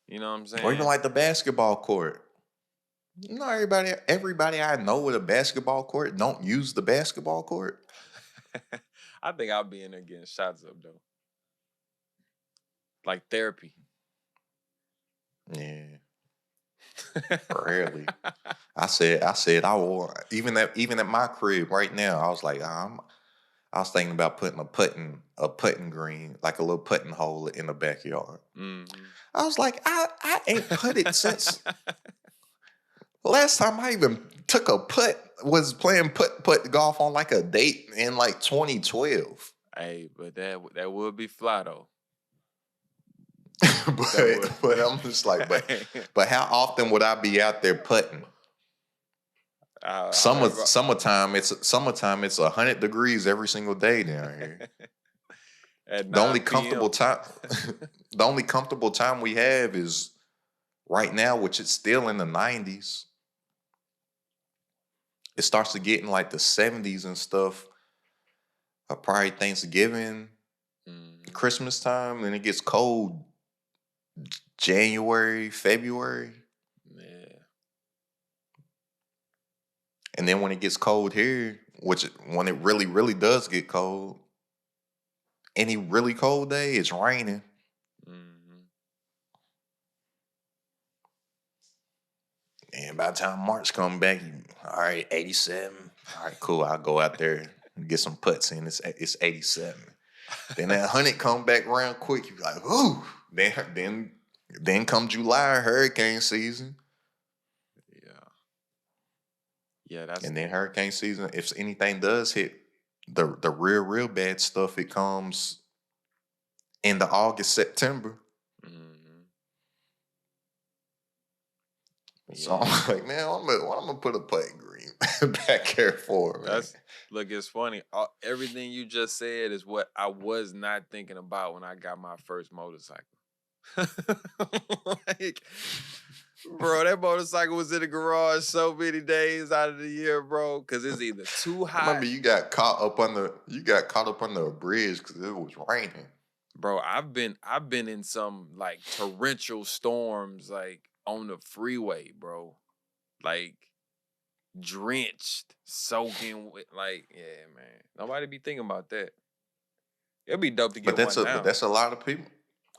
You know what I'm Or even saying? like the basketball court. You know, everybody I know with a basketball court don't use the basketball court. I think I'll be in there getting shots up though. Like therapy. Yeah, rarely. I said I will even at my crib right now. I was like, I was thinking about putting a putting green, like a little putting hole in the backyard. Mm-hmm. I was like, I ain't putted since last time I even took a putt was playing putt golf on like a date in like 2012. Hey, but that would be fly though. but I'm just like, but how often would I be out there putting? Summertime, it's 100 degrees every single day down here. At The only 9 comfortable p.m. time, the only comfortable time we have is right now, which is still in the 90s. It starts to get in like the 70s and stuff. Probably Thanksgiving, Christmas time, and it gets cold January, February. Yeah. And then when it gets cold here, when it really, really does get cold, any really cold day, it's raining. Mm-hmm. And by the time March come back, all right, 87. All right, cool. I'll go out there and get some putts in. It's 87. Then that 100 come back around quick. You be like, ooh. Then come July, hurricane season. Yeah. Yeah, that's And then hurricane season, if anything does hit the real bad stuff, it comes in the August, September. mm-hmm. So Yeah. I'm like, man, I'm gonna put a putting green back here for, man. Look, it's funny. Everything you just said is what I was not thinking about when I got my first motorcycle. Like, bro, that motorcycle was in the garage so many days out of the year, bro, because it's either too I hot. remember you got caught up under a bridge because it was raining. Bro, I've been in some like torrential storms, like on the freeway, bro. Like drenched, soaking with, like, yeah, man. Nobody be thinking about that. It'd be dope to get one now. But that's a lot of people.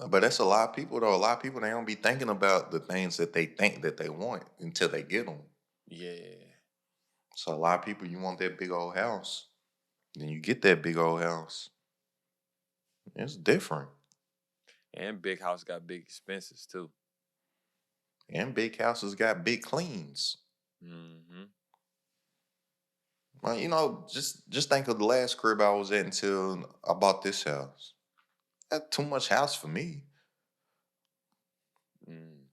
But that's a lot of people though. A lot of people, they don't be thinking about the things that they think that they want until they get them. Yeah. So a lot of people, you want that big old house, then you get that big old house. It's different. And big house got big expenses too. And big houses got big cleans. Mm-hmm. Well, you know, just think of the last crib I was at until I bought this house. That's too much house for me. Mm.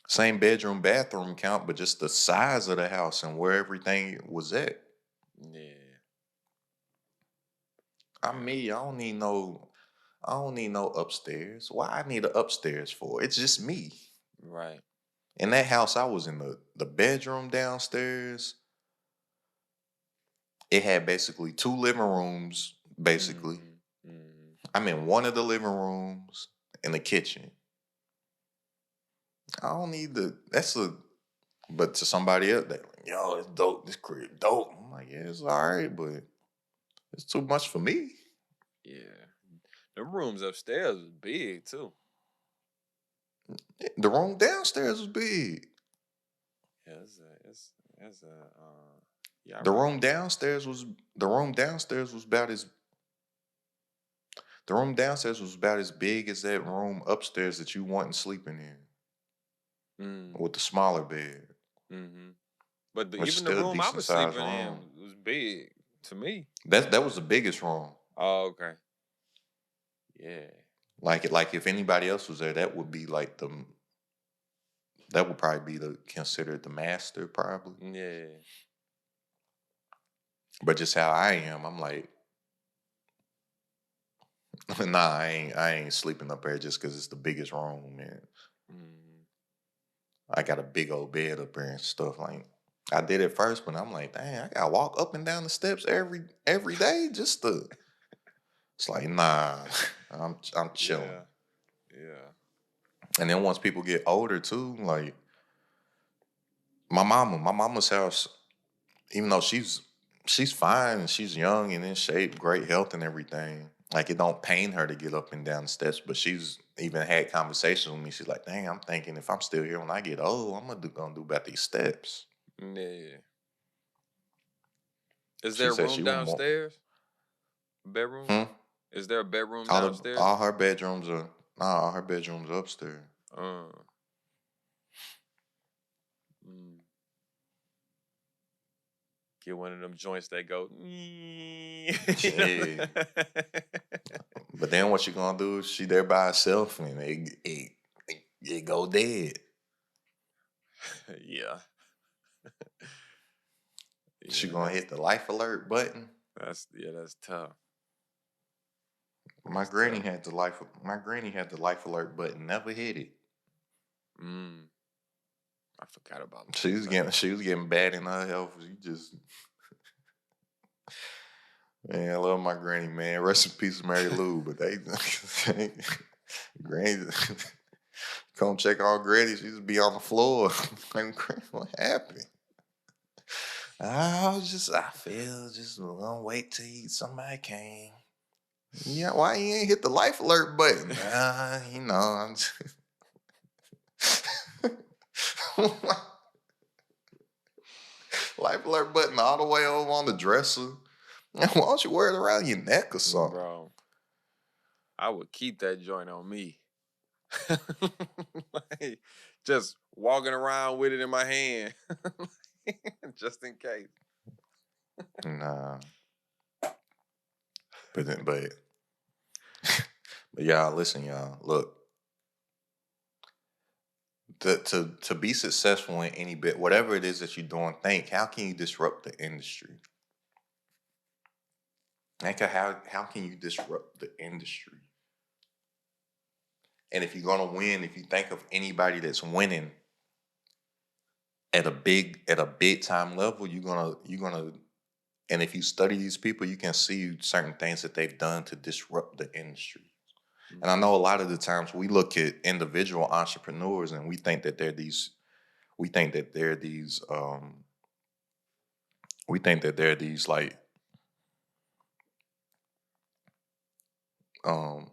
Same bedroom, bathroom count, but just the size of the house and where everything was at. Yeah. I don't need no upstairs. Why I need an upstairs for? It's just me. Right. In that house, I was in the bedroom downstairs. It had basically two living rooms, basically. Mm-hmm. Mm-hmm. I'm in one of the living rooms in the kitchen. I don't need but to somebody else, they like, yo, it's dope. This crib dope. I'm like, yeah, it's all right, but it's too much for me. Yeah. Them rooms upstairs was big too. The room downstairs was big. Yeah, it's a yeah. I The really room downstairs was the room downstairs was about as the room downstairs was about as big as that room upstairs that you wasn't sleeping in mm, with the smaller bed. mm-hmm. But Which even the still a room I decent was sized sleeping room. in was big to me. That was the biggest room. Oh, okay. Yeah. Like if anybody else was there, that would be like that would probably be considered the master probably. Yeah. But just how I am, I'm like, nah, I ain't sleeping up there just because it's the biggest room, man. Mm. I got a big old bed up there and stuff. Like I did it first, but I'm like, dang, I gotta walk up and down the steps every day just to. It's like, nah, I'm chilling. Yeah. Yeah. And then once people get older too, like my mama's house, even though she's fine and she's young and in shape, great health and everything. Like it don't pain her to get up and down the steps, but she's even had conversations with me. She's like, "Dang, I'm thinking if I'm still here when I get old, I'm gonna do about these steps." Yeah. Is She there a said room she want more. downstairs? Bedroom? Hmm? Is there a bedroom All downstairs? all her bedrooms are all her bedrooms are upstairs. Uh. Mm. Get one of them joints that go. Yeah. But then what you gonna do? She there by herself and it go dead. Yeah. She Yeah, gonna hit the life alert button. that's tough. My That's granny tough. had the life alert button. Never hit it. Mm. I forgot about She was getting bad in her health. She just man, I love my granny, man. Rest in peace, Mary Lou. But they granny come check on granny. She just be on the floor. Like, Granny, what happened? I feel just gonna wait till somebody came. Yeah, why you ain't hit the life alert button? I'm just life alert button all the way over on the dresser. Why don't you wear it around your neck or something? Bro, I would keep that joint on me. Like, just walking around with it in my hand. Just in case. Nah. But y'all, listen, y'all. Look. To be successful in any bit, whatever it is that you're doing, think how can you disrupt the industry? Think how can you disrupt the industry? And if you're gonna win, if you think of anybody that's winning at a big time level, you're gonna and if you study these people, you can see certain things that they've done to disrupt the industry. And I know a lot of the times we look at individual entrepreneurs and we think that they're these we think that they're these we think that they're these like um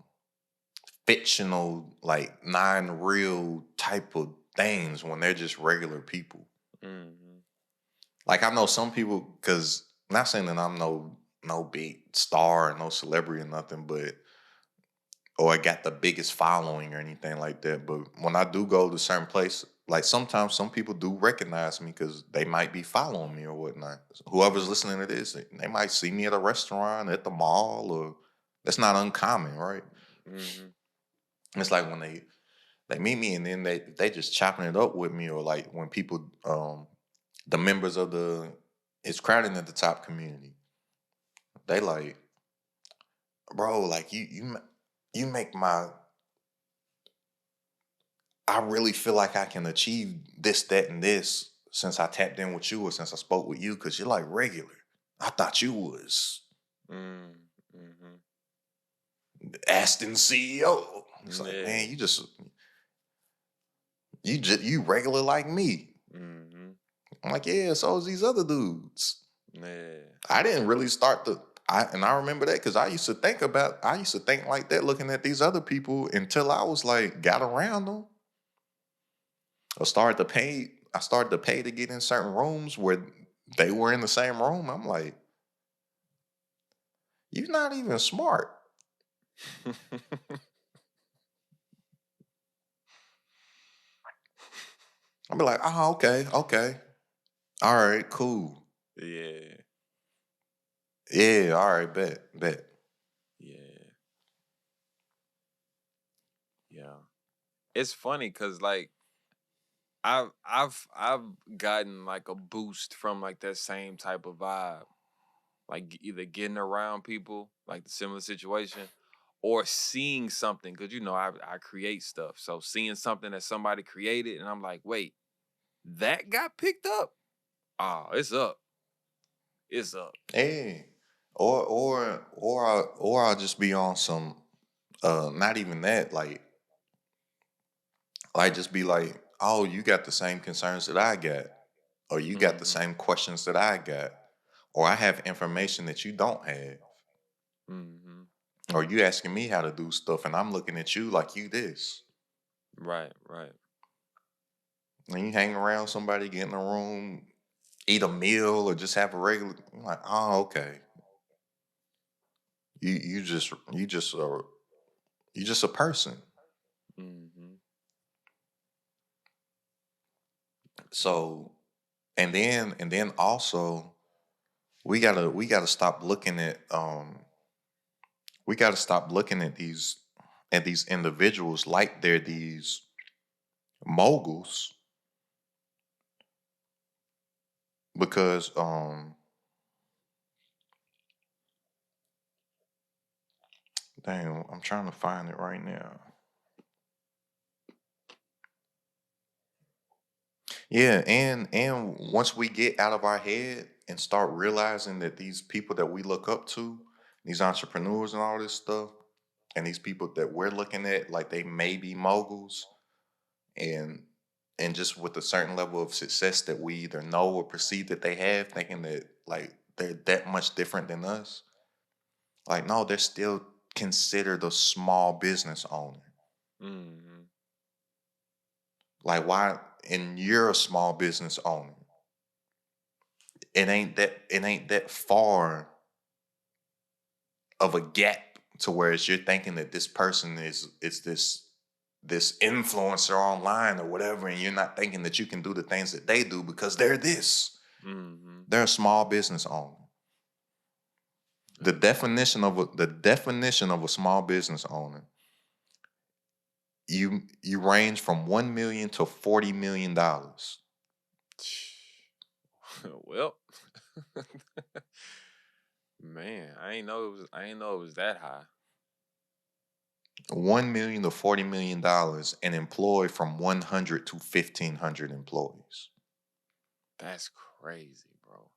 fictional, like non-real type of things when they're just regular people. Mm-hmm. Like I know some people, because not saying that I'm no big star or no celebrity or nothing, but or I got the biggest following or anything like that. But when I do go to certain place, like sometimes some people do recognize me because they might be following me or whatnot. Whoever's listening to this, they might see me at a restaurant, at the mall, or that's not uncommon, right? Mm-hmm. It's like when they meet me and then they just chopping it up with me, or like when people the members of it's crowded at the top community. They like, bro, like you make my I really feel like I can achieve this, that, and this since I tapped in with you or since I spoke with you because you're like regular. I thought you was Mm-hmm. AstenCeo. It's like, Yeah. man, you regular like me. Mm-hmm. I'm like, yeah, so is these other dudes. Yeah. I didn't really start I remember that because I used to think like that looking at these other people until I was like got around them. I started to pay to get in certain rooms where they were in the same room. I'm like, you're not even smart. I'll be like, oh, okay. All right, cool. Yeah. Yeah, all right, bet. Yeah. Yeah. It's funny because like I've gotten like a boost from like that same type of vibe. Like either getting around people, like the similar situation, or seeing something. Cause you know, I create stuff. So seeing something that somebody created and I'm like, wait, that got picked up? Oh, it's up. It's up. Hey. Or I'll just be on some not even that, like just be like, oh, you got the same concerns that I got, or you got the Mm-hmm. same questions that I got, or I have information that you don't have, Mm-hmm. or you asking me how to do stuff, and I'm looking at you like you this. Right, right. When you hang around somebody, get in a room, eat a meal, or just have a regular, I'm like, oh, okay. You just a person. Mm-hmm. So and then also we gotta stop looking at we gotta stop looking at these individuals like they're these moguls because dang, I'm trying to find it right now. Yeah, and once we get out of our head and start realizing that these people that we look up to, these entrepreneurs and all this stuff, and these people that we're looking at like they may be moguls, and just with a certain level of success that we either know or perceive that they have, thinking that like they're that much different than us. Like, no, they're still considered a small business owner. Mm-hmm. Like, why? And you're a small business owner. It ain't that far of a gap to whereas you're thinking that this person is this influencer online or whatever, and you're not thinking that you can do the things that they do because they're this. Mm-hmm. They're a small business owner. The definition of a small business owner, you range from 1 million to $40 million. Well, man, I ain't know it was that high. 1 million to $40 million and employ from 100 to 1,500 employees. That's crazy, bro.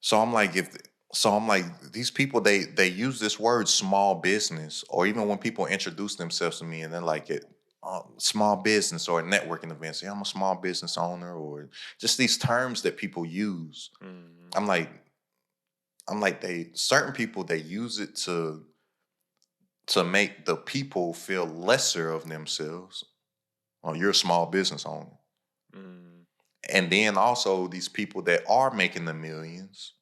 So I'm like, these people they use this word small business, or even when people introduce themselves to me and they're like it small business or a networking event, say I'm a small business owner, or just these terms that people use. Mm-hmm. I'm like, they certain people they use it to make the people feel lesser of themselves. Oh, you're a small business owner. Mm-hmm. And then also these people that are making the millions,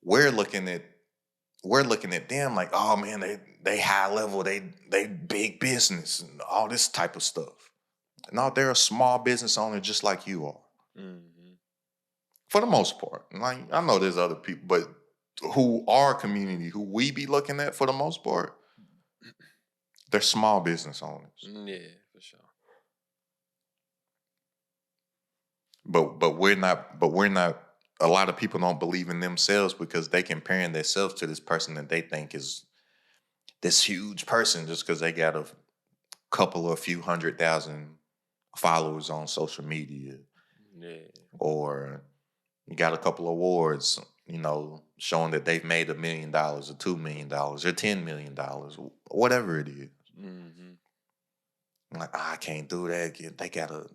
we're looking at them like, oh man, they high level, they big business and all this type of stuff. No, they're a small business owner just like you are, Mm-hmm. for the most part. Like I know there's other people, but who are community, who we be looking at for the most part, they're small business owners. Yeah, for sure. But we're not. A lot of people don't believe in themselves because they comparing themselves to this person that they think is this huge person just because they got a couple of few 100,000 followers on social media, Yeah. or you got a couple awards, showing that they've made $1 million or $2 million or $10 million, whatever it is. Mm-hmm. I'm like, I can't do that. They got a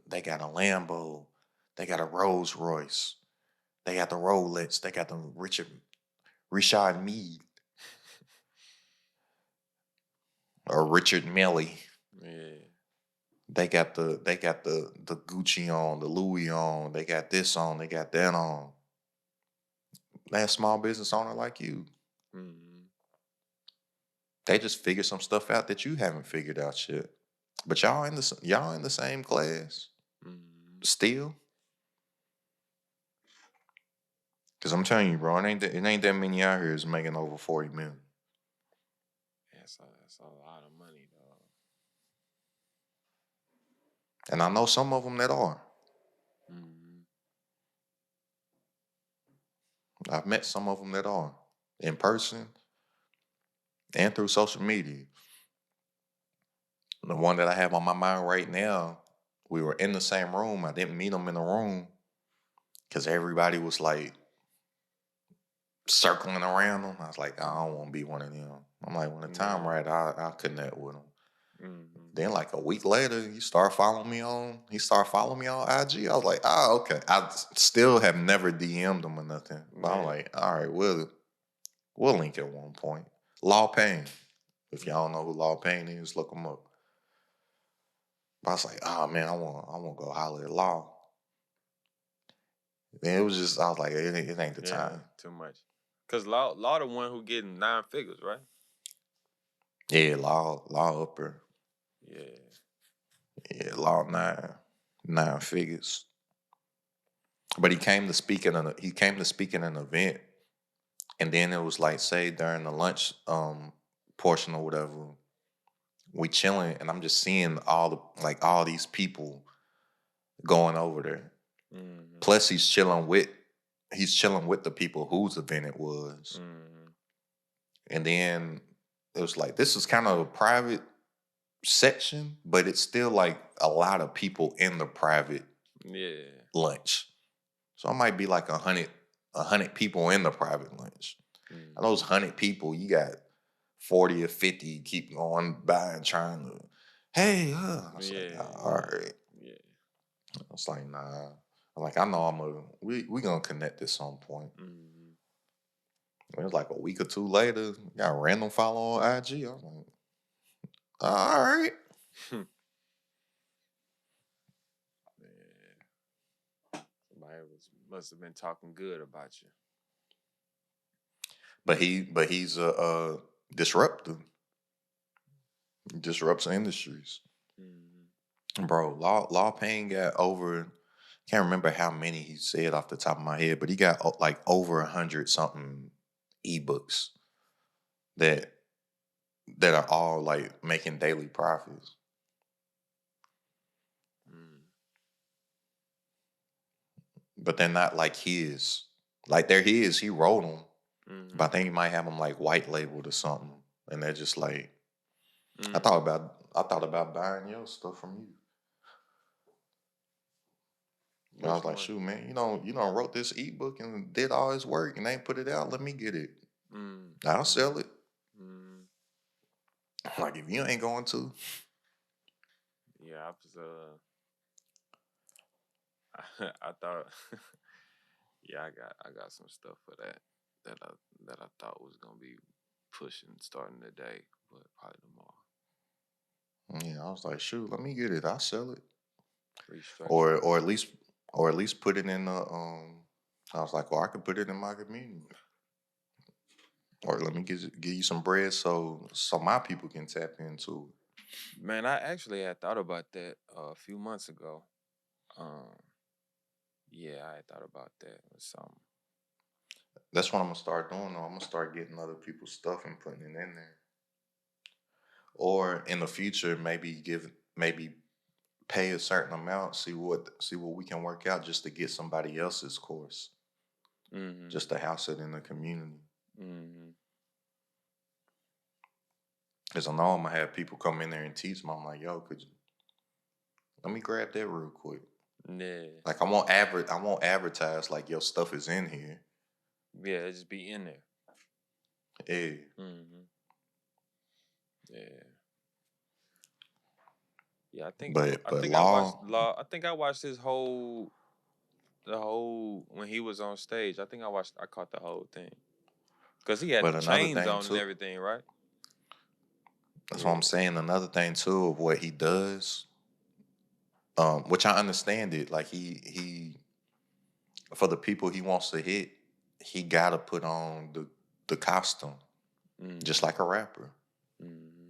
Lambo, they got a Rolls Royce, They got the Rolex. They got the Richard Meade or Richard Melly. Yeah. They got the Gucci on, the Louis on. They got this on. They got that on. That small business owner like you. Mm-hmm. They just figure some stuff out that you haven't figured out yet. But y'all in the same class Mm-hmm. still. Cause I'm telling you, bro, it ain't that many out here is making over 40 million. That's a lot of money, dog. And I know some of them that are. Mm-hmm. I've met some of them that are in person and through social media. The one that I have on my mind right now, we were in the same room. I didn't meet him in the room because everybody was like circling around him. I was like, I don't want to be one of them. I'm like, when the time right, I'll connect with him. Mm-hmm. Then like a week later, he started following me on IG. I was like, okay. I still have never DM'd him or nothing. But I'm like, all right, we'll link at one point. Law Payne. If y'all don't know who Law Payne is, look him up. But I was like, oh man, I want to go holler at Law. Then it was just, I was like, it ain't the time. Too much. Cause Law the one who getting 9 figures, right? Yeah, Law upper. Yeah. Yeah, Law nine figures. But he came to speak at an event, and then it was like, say during the lunch portion or whatever, we chilling, and I'm just seeing all these people going over there. Mm-hmm. Plus, he's chilling with the people whose event it was, Mm-hmm. and then it was like this is kind of a private section, but it's still like a lot of people in the private lunch. So it might be like 100 people in the private lunch. Mm-hmm. And those 100 people, you got 40 or 50 keep going by and trying to, hey, I was like, all right. Yeah. I was like, nah. I'm like, I know we gonna connect at some point. Mm-hmm. It was like a week or two later, got a random follow on IG. I was like, all right. Yeah. Somebody must have been talking good about you. But he's a disruptor. He disrupts industries. Mm-hmm. Bro, Law Payne got over, can't remember how many he said off the top of my head, but he got like over 100 something ebooks that are all like making daily profits. Mm. But they're not like his. Like they're his, he wrote them. Mm-hmm. But I think he might have them like white labeled or something. And they're just like, Mm-hmm. I thought about buying your stuff from you. I was like, shoot, man, you don't wrote this ebook and did all his work and ain't put it out. Let me get it. I'll sell it. Like if you ain't going to. Yeah, I was I thought yeah, I got some stuff for that I thought was gonna be pushing starting today, but probably tomorrow. Yeah, I was like, shoot, let me get it. I'll sell it. Restructure. Or at least put it in the I was like, well, I could put it in my community. Or let me give you some bread so my people can tap into it. Man, I actually had thought about that a few months ago. Yeah, I had thought about that or something. That's what I'm gonna start doing though. I'm gonna start getting other people's stuff and putting it in there. Or in the future, maybe pay a certain amount, see what we can work out just to get somebody else's course. Mm-hmm. Just to house it in the community. Mm-hmm. Because I know I'm gonna have people come in there and teach me. I'm like, yo, let me grab that real quick. Yeah. Like I won't advertise like your stuff is in here. Yeah, it just be in there. Yeah. Mm-hmm. Yeah. Yeah, I think But I think I watched his whole the whole when he was on stage. I think I caught the whole thing. Cause he had But the another chains thing on and too, everything, right? that's what Yeah. I'm saying. Another thing too of what he does, which I understand it. Like he for the people he wants to hit, he gotta put on the costume, just Mm-hmm. like a rapper. Mm-hmm.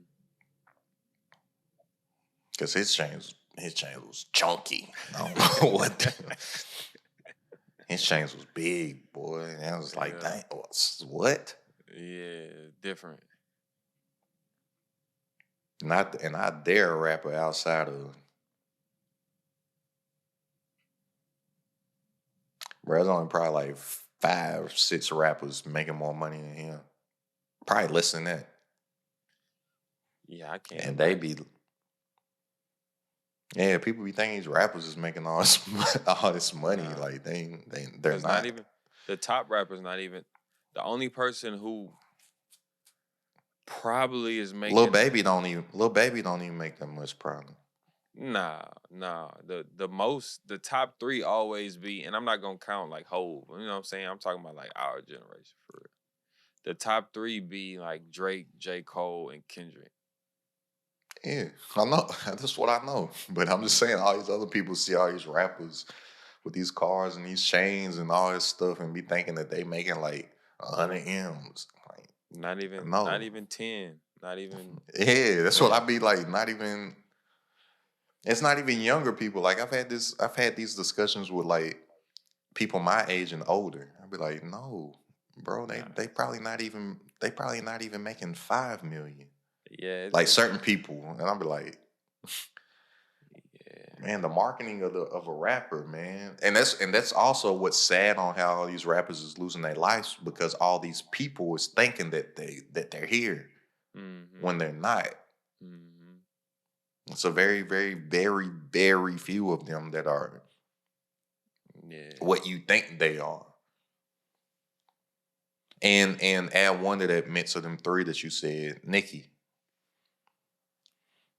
Cause his chains was chunky. I don't know his chains was big, boy. And I was like, Yeah. dang, what? Yeah. Different. And I dare a rapper outside of, bro. There's only probably like 5, 6 rappers making more money than him. Probably less than that. Yeah, I can't And they imagine. be, yeah, people be thinking these rappers is making all this all this money. Nah. Like they're Cause not not. even the top rappers, not even the only person who probably is making Lil Baby don't even make that much probably. nah. The top three always be, and I'm not gonna count like Hove. You know what I'm saying? I'm talking about like our generation for real. The top three be like Drake, J. Cole, and Kendrick. Yeah, I know. That's what I know. But I'm just saying, all these other people see all these rappers with these cars and these chains and all this stuff, and be thinking that they making like 100 M's. Like, Not no, even 10. Not even yeah, that's what I yeah. be like. Not even. It's not even younger people. Like I've had these discussions with like people my age and older. I'd be like, no, bro, they Nah. they probably not even they probably not even making 5 million. Yeah, Like it's certain people, and I'll be like, yeah. man, the marketing of a rapper, man, and that's also what's sad on how all these rappers is losing their lives because all these people is thinking that they're here Mm-hmm. when they're not. Mm-hmm. It's a very, very, very, very few of them that are Yeah. what you think they are. And add one to that mix of them three that you said, Nicki.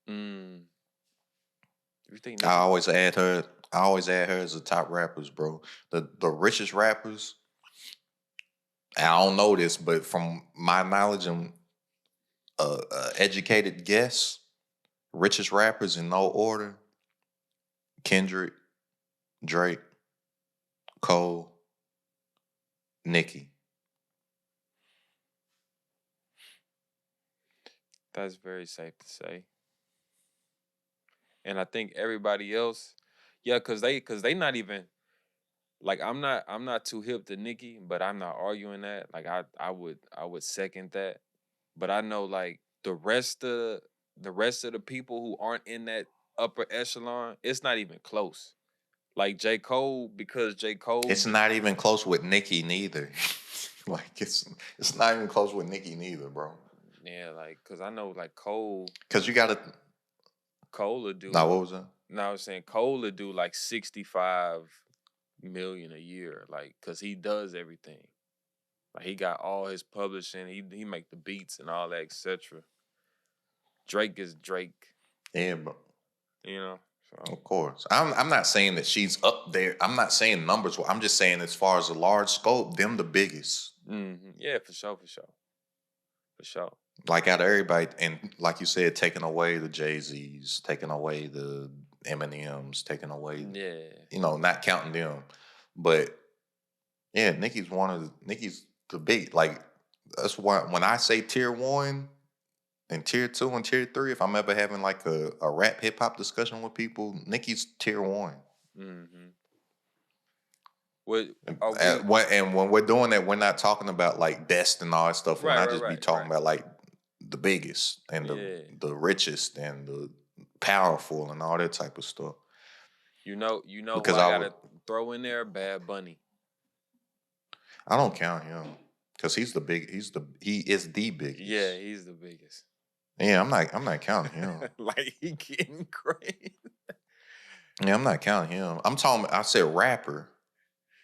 Mm. You think I Nicki? always add her. I always add her as the top rappers, bro. The richest rappers. I don't know this, but from my knowledge and educated guess, richest rappers in no order: Kendrick, Drake, Cole, Nicki. That's very safe to say. And I think everybody else, yeah, cause they not even like I'm not too hip to Nicki, but I'm not arguing that. Like I would second that. But I know like the rest of the people who aren't in that upper echelon, it's not even close. Like J. Cole, because J. Cole It's not even close with Nicki neither. Like it's not even close with Nicki neither, bro. yeah, like cause I know like Cole Cause you gotta. Cole would do Now what was that? no, I was saying Cole would do like 65 million a year, like cause he does everything. Like he got all his publishing, he make the beats and all that, etc. Drake is Drake, Yeah, bro. you know. So Of course. I'm not saying that she's up there. I'm not saying numbers. I'm just saying as far as a large scope, them the biggest. yeah, for sure. Like out of everybody, and like you said, taking away the Jay-Z's, taking away the Eminems, taking away, Yeah. not counting them. But yeah, Nicki's the big, like, that's why when I say tier one and tier two and tier three, if I'm ever having like a rap hip hop discussion with people, Nicki's tier one. Mm-hmm. What And, are we? and when we're doing that, we're not talking about like best and all that stuff. When Right, I right, just be right, talking right. about like the biggest and Yeah. the richest and the powerful and all that type of stuff. You know who Because I I would, gotta throw in there? Bad Bunny. I don't count him because he is the Yeah, biggest. he's the biggest. Yeah, I'm not counting him. Like he getting crazy. Yeah, I'm not counting him. I'm talking. I said rapper.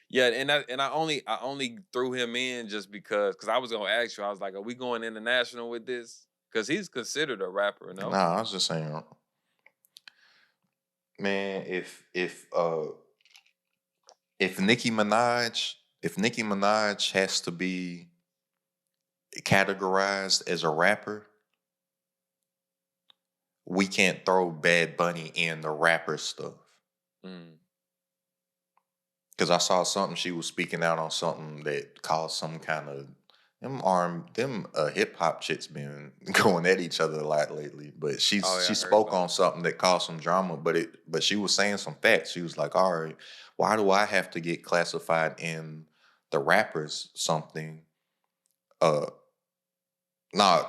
Yeah, and I only threw him in just because I was gonna ask you. I was like, are we going international with this? Because he's considered a rapper, no? Nah, I was just saying, man. If if Nicki Minaj has to be categorized as a rapper, we can't throw Bad Bunny in the rapper stuff. Mm. Because I saw something, she was speaking out on something that caused some kind of them hip hop chicks been going at each other a lot lately. But she Oh yeah, I heard spoke about on something that caused some drama. But she was saying some facts. She was like, all right, why do I have to get classified in the rappers something? Uh, nah,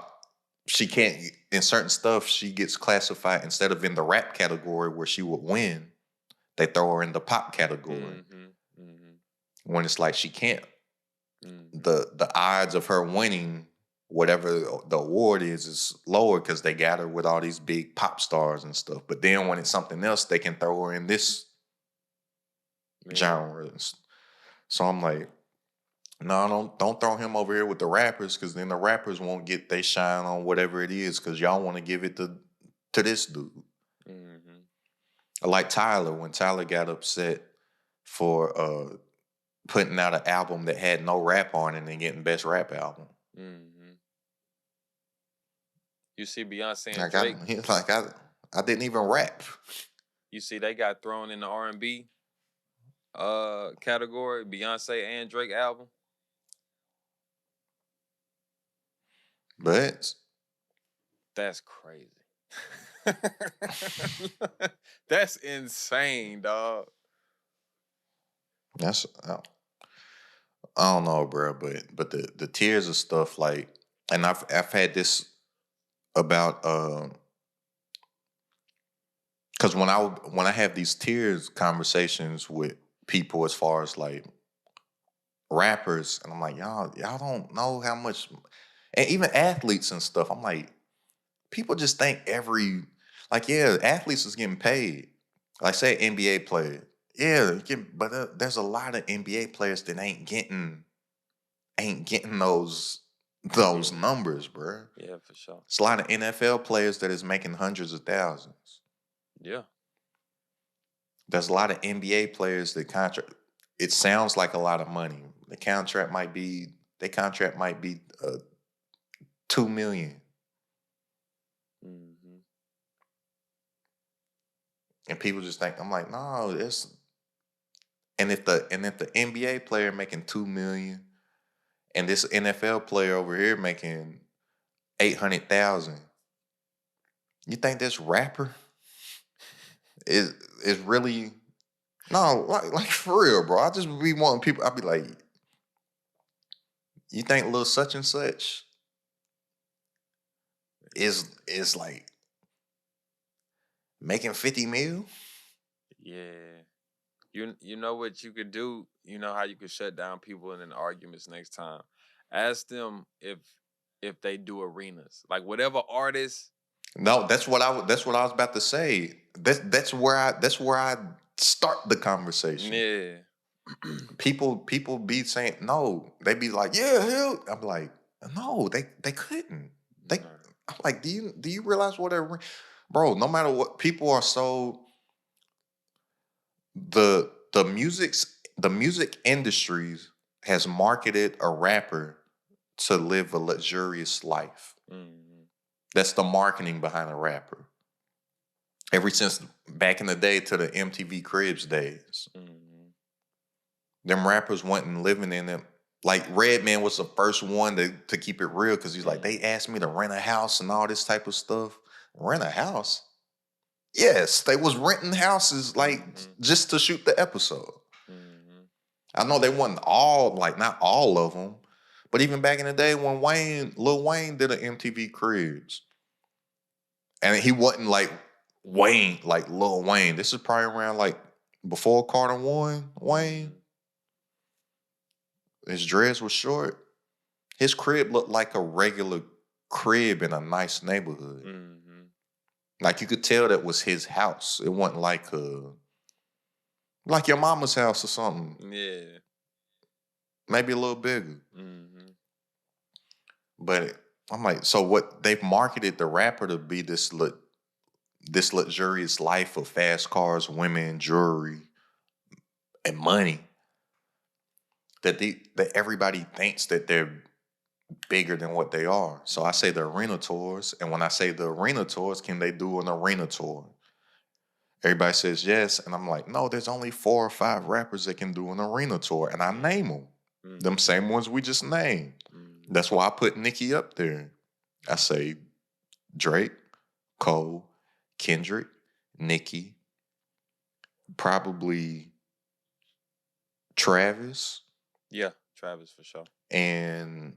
she can't in certain stuff. She gets classified instead of in the rap category where she would win. They throw her in the pop it. category Mm-hmm. when it's like she can't. Mm-hmm. The odds of her winning whatever the award is lower because they got her with all these big pop stars and stuff. But then when it's something else, they can throw her in this Yeah. genre. So I'm like, no, don't throw him over here with the rappers because then the rappers won't get they shine on whatever it is because y'all want to give it to this dude. Mm-hmm. Like Tyler, when Tyler got upset for putting out an album that had no rap on it and getting best rap album. Mm-hmm. You see Beyonce and Like Drake. he's like I didn't even rap. You see they got thrown in the R&B category. Beyonce and Drake album. But That's crazy. That's insane, dog. that's I don't know, bro. But the tears of stuff like, and I've had this about because when I have these tears conversations with people as far as like rappers, and I'm like y'all don't know how much, and even athletes and stuff. I'm like people just think like yeah, athletes is getting paid. Like say NBA player, yeah, but there's a lot of NBA players that ain't getting those numbers, bro. Yeah, for sure. It's a lot of NFL players that is making hundreds of thousands. Yeah. There's a lot of NBA players that contract. It sounds like a lot of money. The contract might be $2 million, Mm-hmm. and people just think I'm like, no, it's and if the NBA player making $2 million, and this NFL player over here making 800,000, you think this rapper is really no like for real, bro? I just be wanting people. I be like, you think little such and such is like making 50 mil? Yeah. You know what you could do? You know how you could shut down people in arguments next time? Ask them if they do arenas. Like whatever artist. No, that's what I was about to say. That's where I start the conversation. Yeah. People be saying no. They be like, yeah, hell. I'm like, no, they couldn't. They I'm like, do you realize what bro, no matter what, people are so the music industries has marketed a rapper to live a luxurious life. Mm-hmm. That's the marketing behind a rapper. Ever since back in the day to the MTV Cribs days. Mm-hmm. Them rappers wasn't living in them. Like Redman was the first one to keep it real because he's like, they asked me to rent a house and all this type of stuff. Rent a house? Yes, they was renting houses like just to shoot the episode. Mm-hmm. I know they wasn't not all of them, but even back in the day when Lil Wayne did an MTV Cribs, and he wasn't like Wayne, like Lil Wayne. This is probably around like before Carter One, Wayne. His dreads were short. His crib looked like a regular crib in a nice neighborhood. Mm-hmm. Like you could tell that was his house. It wasn't like your mama's house or something. Yeah. Maybe a little bigger. Mm-hmm. But I'm like, so what they've marketed the rapper to be this luxurious life of fast cars, women, jewelry, and money. that everybody thinks that they're bigger than what they are. So I say the arena tours, and when I say the arena tours, can they do an arena tour? Everybody says yes, and I'm like, no, there's only 4 or 5 rappers that can do an arena tour, and I name them. Them same ones we just named. That's why I put Nicki up there. I say Drake, Cole, Kendrick, Nicki, probably Travis, Yeah, Travis for sure. and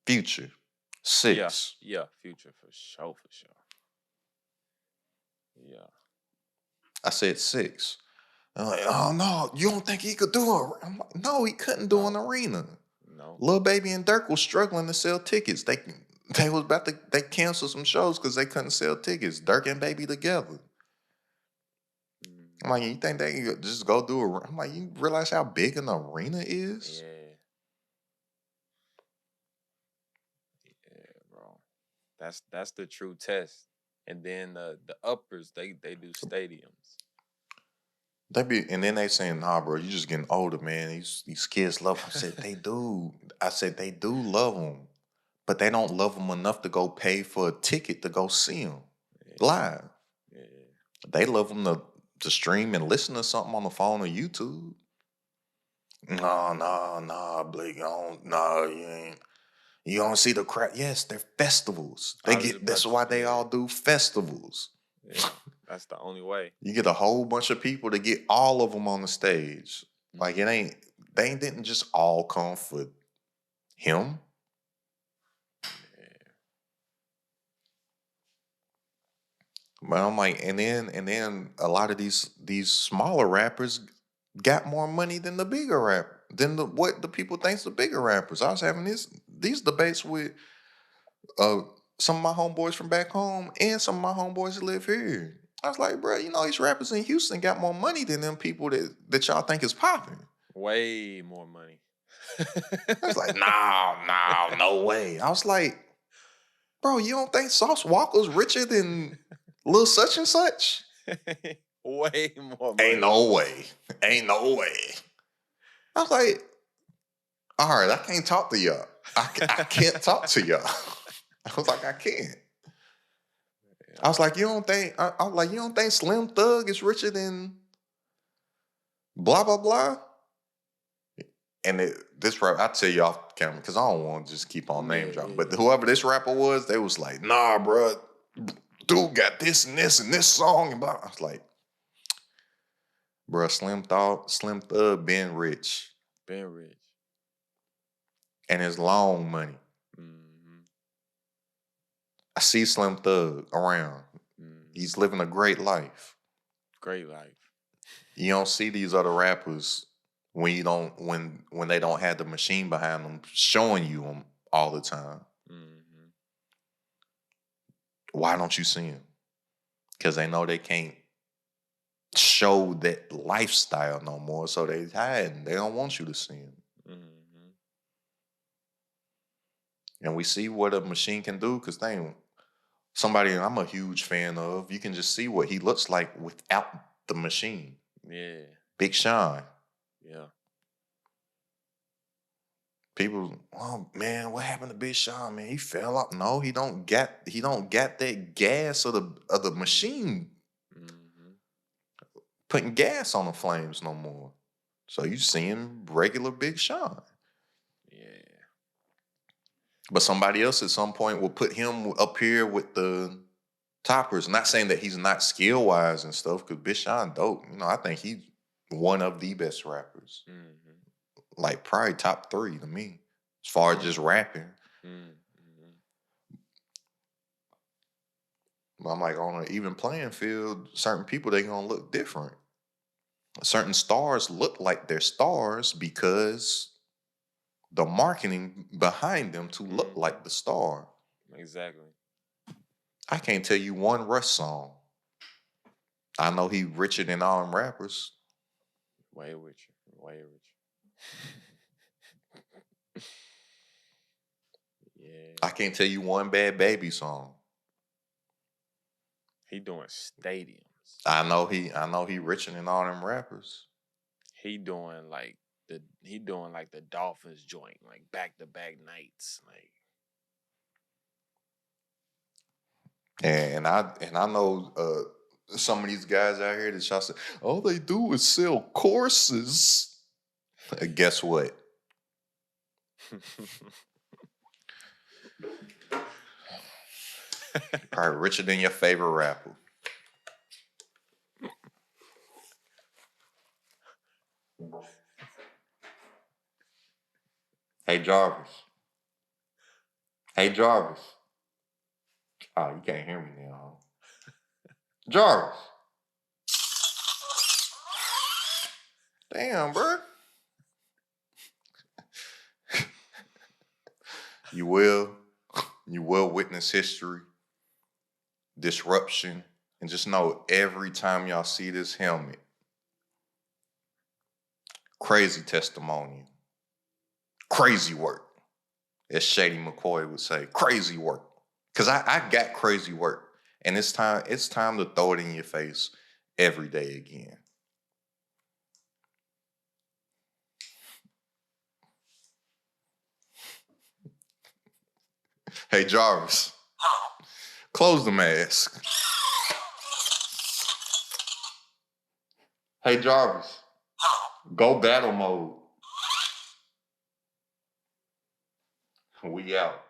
Future. Yeah, 6. yeah, Future for sure, for sure. Yeah. I said 6. I'm like, oh no, you don't think he could do it? I'm like, no, he couldn't do an arena. No. Lil Baby and Dirk was struggling to sell tickets. They was about to they canceled some shows because they couldn't sell tickets. Dirk and Baby together. I'm like, you think they can just go do a? I'm like, you realize how big an arena is? Yeah. Yeah, bro. That's the true test. And then the uppers, they do stadiums. They be, and then they saying, nah, bro, you just getting older, man. These kids love them. I said, they do. I said, they do love them, but they don't love them enough to go pay for a ticket to go see them live. Yeah. They love them to stream and listen to something on the phone or YouTube. No, Blake, you ain't. You don't see the crowd. Yes, they're festivals. I was just about That's to why they say. all do festivals. Yeah, that's the only way. You get a whole bunch of people to get all of them on the stage. Like they didn't just all come for him. But I'm like, and then a lot of these smaller rappers got more money than the bigger what the people think's the bigger rappers. I was having these debates with some of my homeboys from back home and some of my homeboys that live here. I was like, bro, these rappers in Houston got more money than them people that y'all think is popping. Way more money. I was like, no way. I was like, bro, you don't think Sauce Walker's richer than Lil Such and Such? Way more money. Ain't no way. I was like, all right, I can't talk to y'all. I can't talk to y'all. I was like, I can't. I was like, you don't think? I was like, you don't think Slim Thug is richer than blah blah blah? And this rapper, I tell you off camera because I don't want to just keep on name dropping. But whoever this rapper was, they was like, nah, bro, dude got this and this and this song and blah. I was like, bro, Slim Thug been rich. Been rich. And it's long money. I see Slim Thug around. He's living a great life. Great life. You don't see these other rappers when they don't have the machine behind them showing you them all the time. Why don't you see them? Because they know they can't show that lifestyle no more, so they hide. They don't want you to see them. And we see what a machine can do because somebody I'm a huge fan of, you can just see what he looks like without the machine. Yeah. Big Sean. Yeah. People, oh man, what happened to Big Sean, man? He fell off. No, he don't get that gas of the machine putting gas on the flames no more. So you seeing regular Big Sean. Yeah. But somebody else at some point will put him up here with the toppers. Not saying that he's not skill wise and stuff, because Big Sean dope. I think he's one of the best rappers. Like probably top 3 to me, as far as just rapping. But I'm like, on an even playing field, certain people, they gonna look different. Certain stars look like they're stars because the marketing behind them to look like the star. Exactly. I can't tell you one Russ song. I know he richer than all them rappers. Way richer. Yeah. I can't tell you one Bad Baby song. He doing stadiums. I know he richer than all them rappers. he doing like the Dolphins joint, like back-to-back nights. Like, And I know some of these guys out here that y'all say, all they do is sell courses. Guess what? Probably richer than your favorite rapper. Hey Jarvis. Hey Jarvis. Oh, you can't hear me now. Jarvis. Damn, bro. You will witness history, disruption, and just know every time y'all see this helmet, crazy testimony, crazy work. As Shady McCoy would say, crazy work. Cause I got crazy work. And it's time to throw it in your face every day again. Hey Jarvis. Hello. Close the mask. Hey Jarvis. Hello. Go battle mode. We out.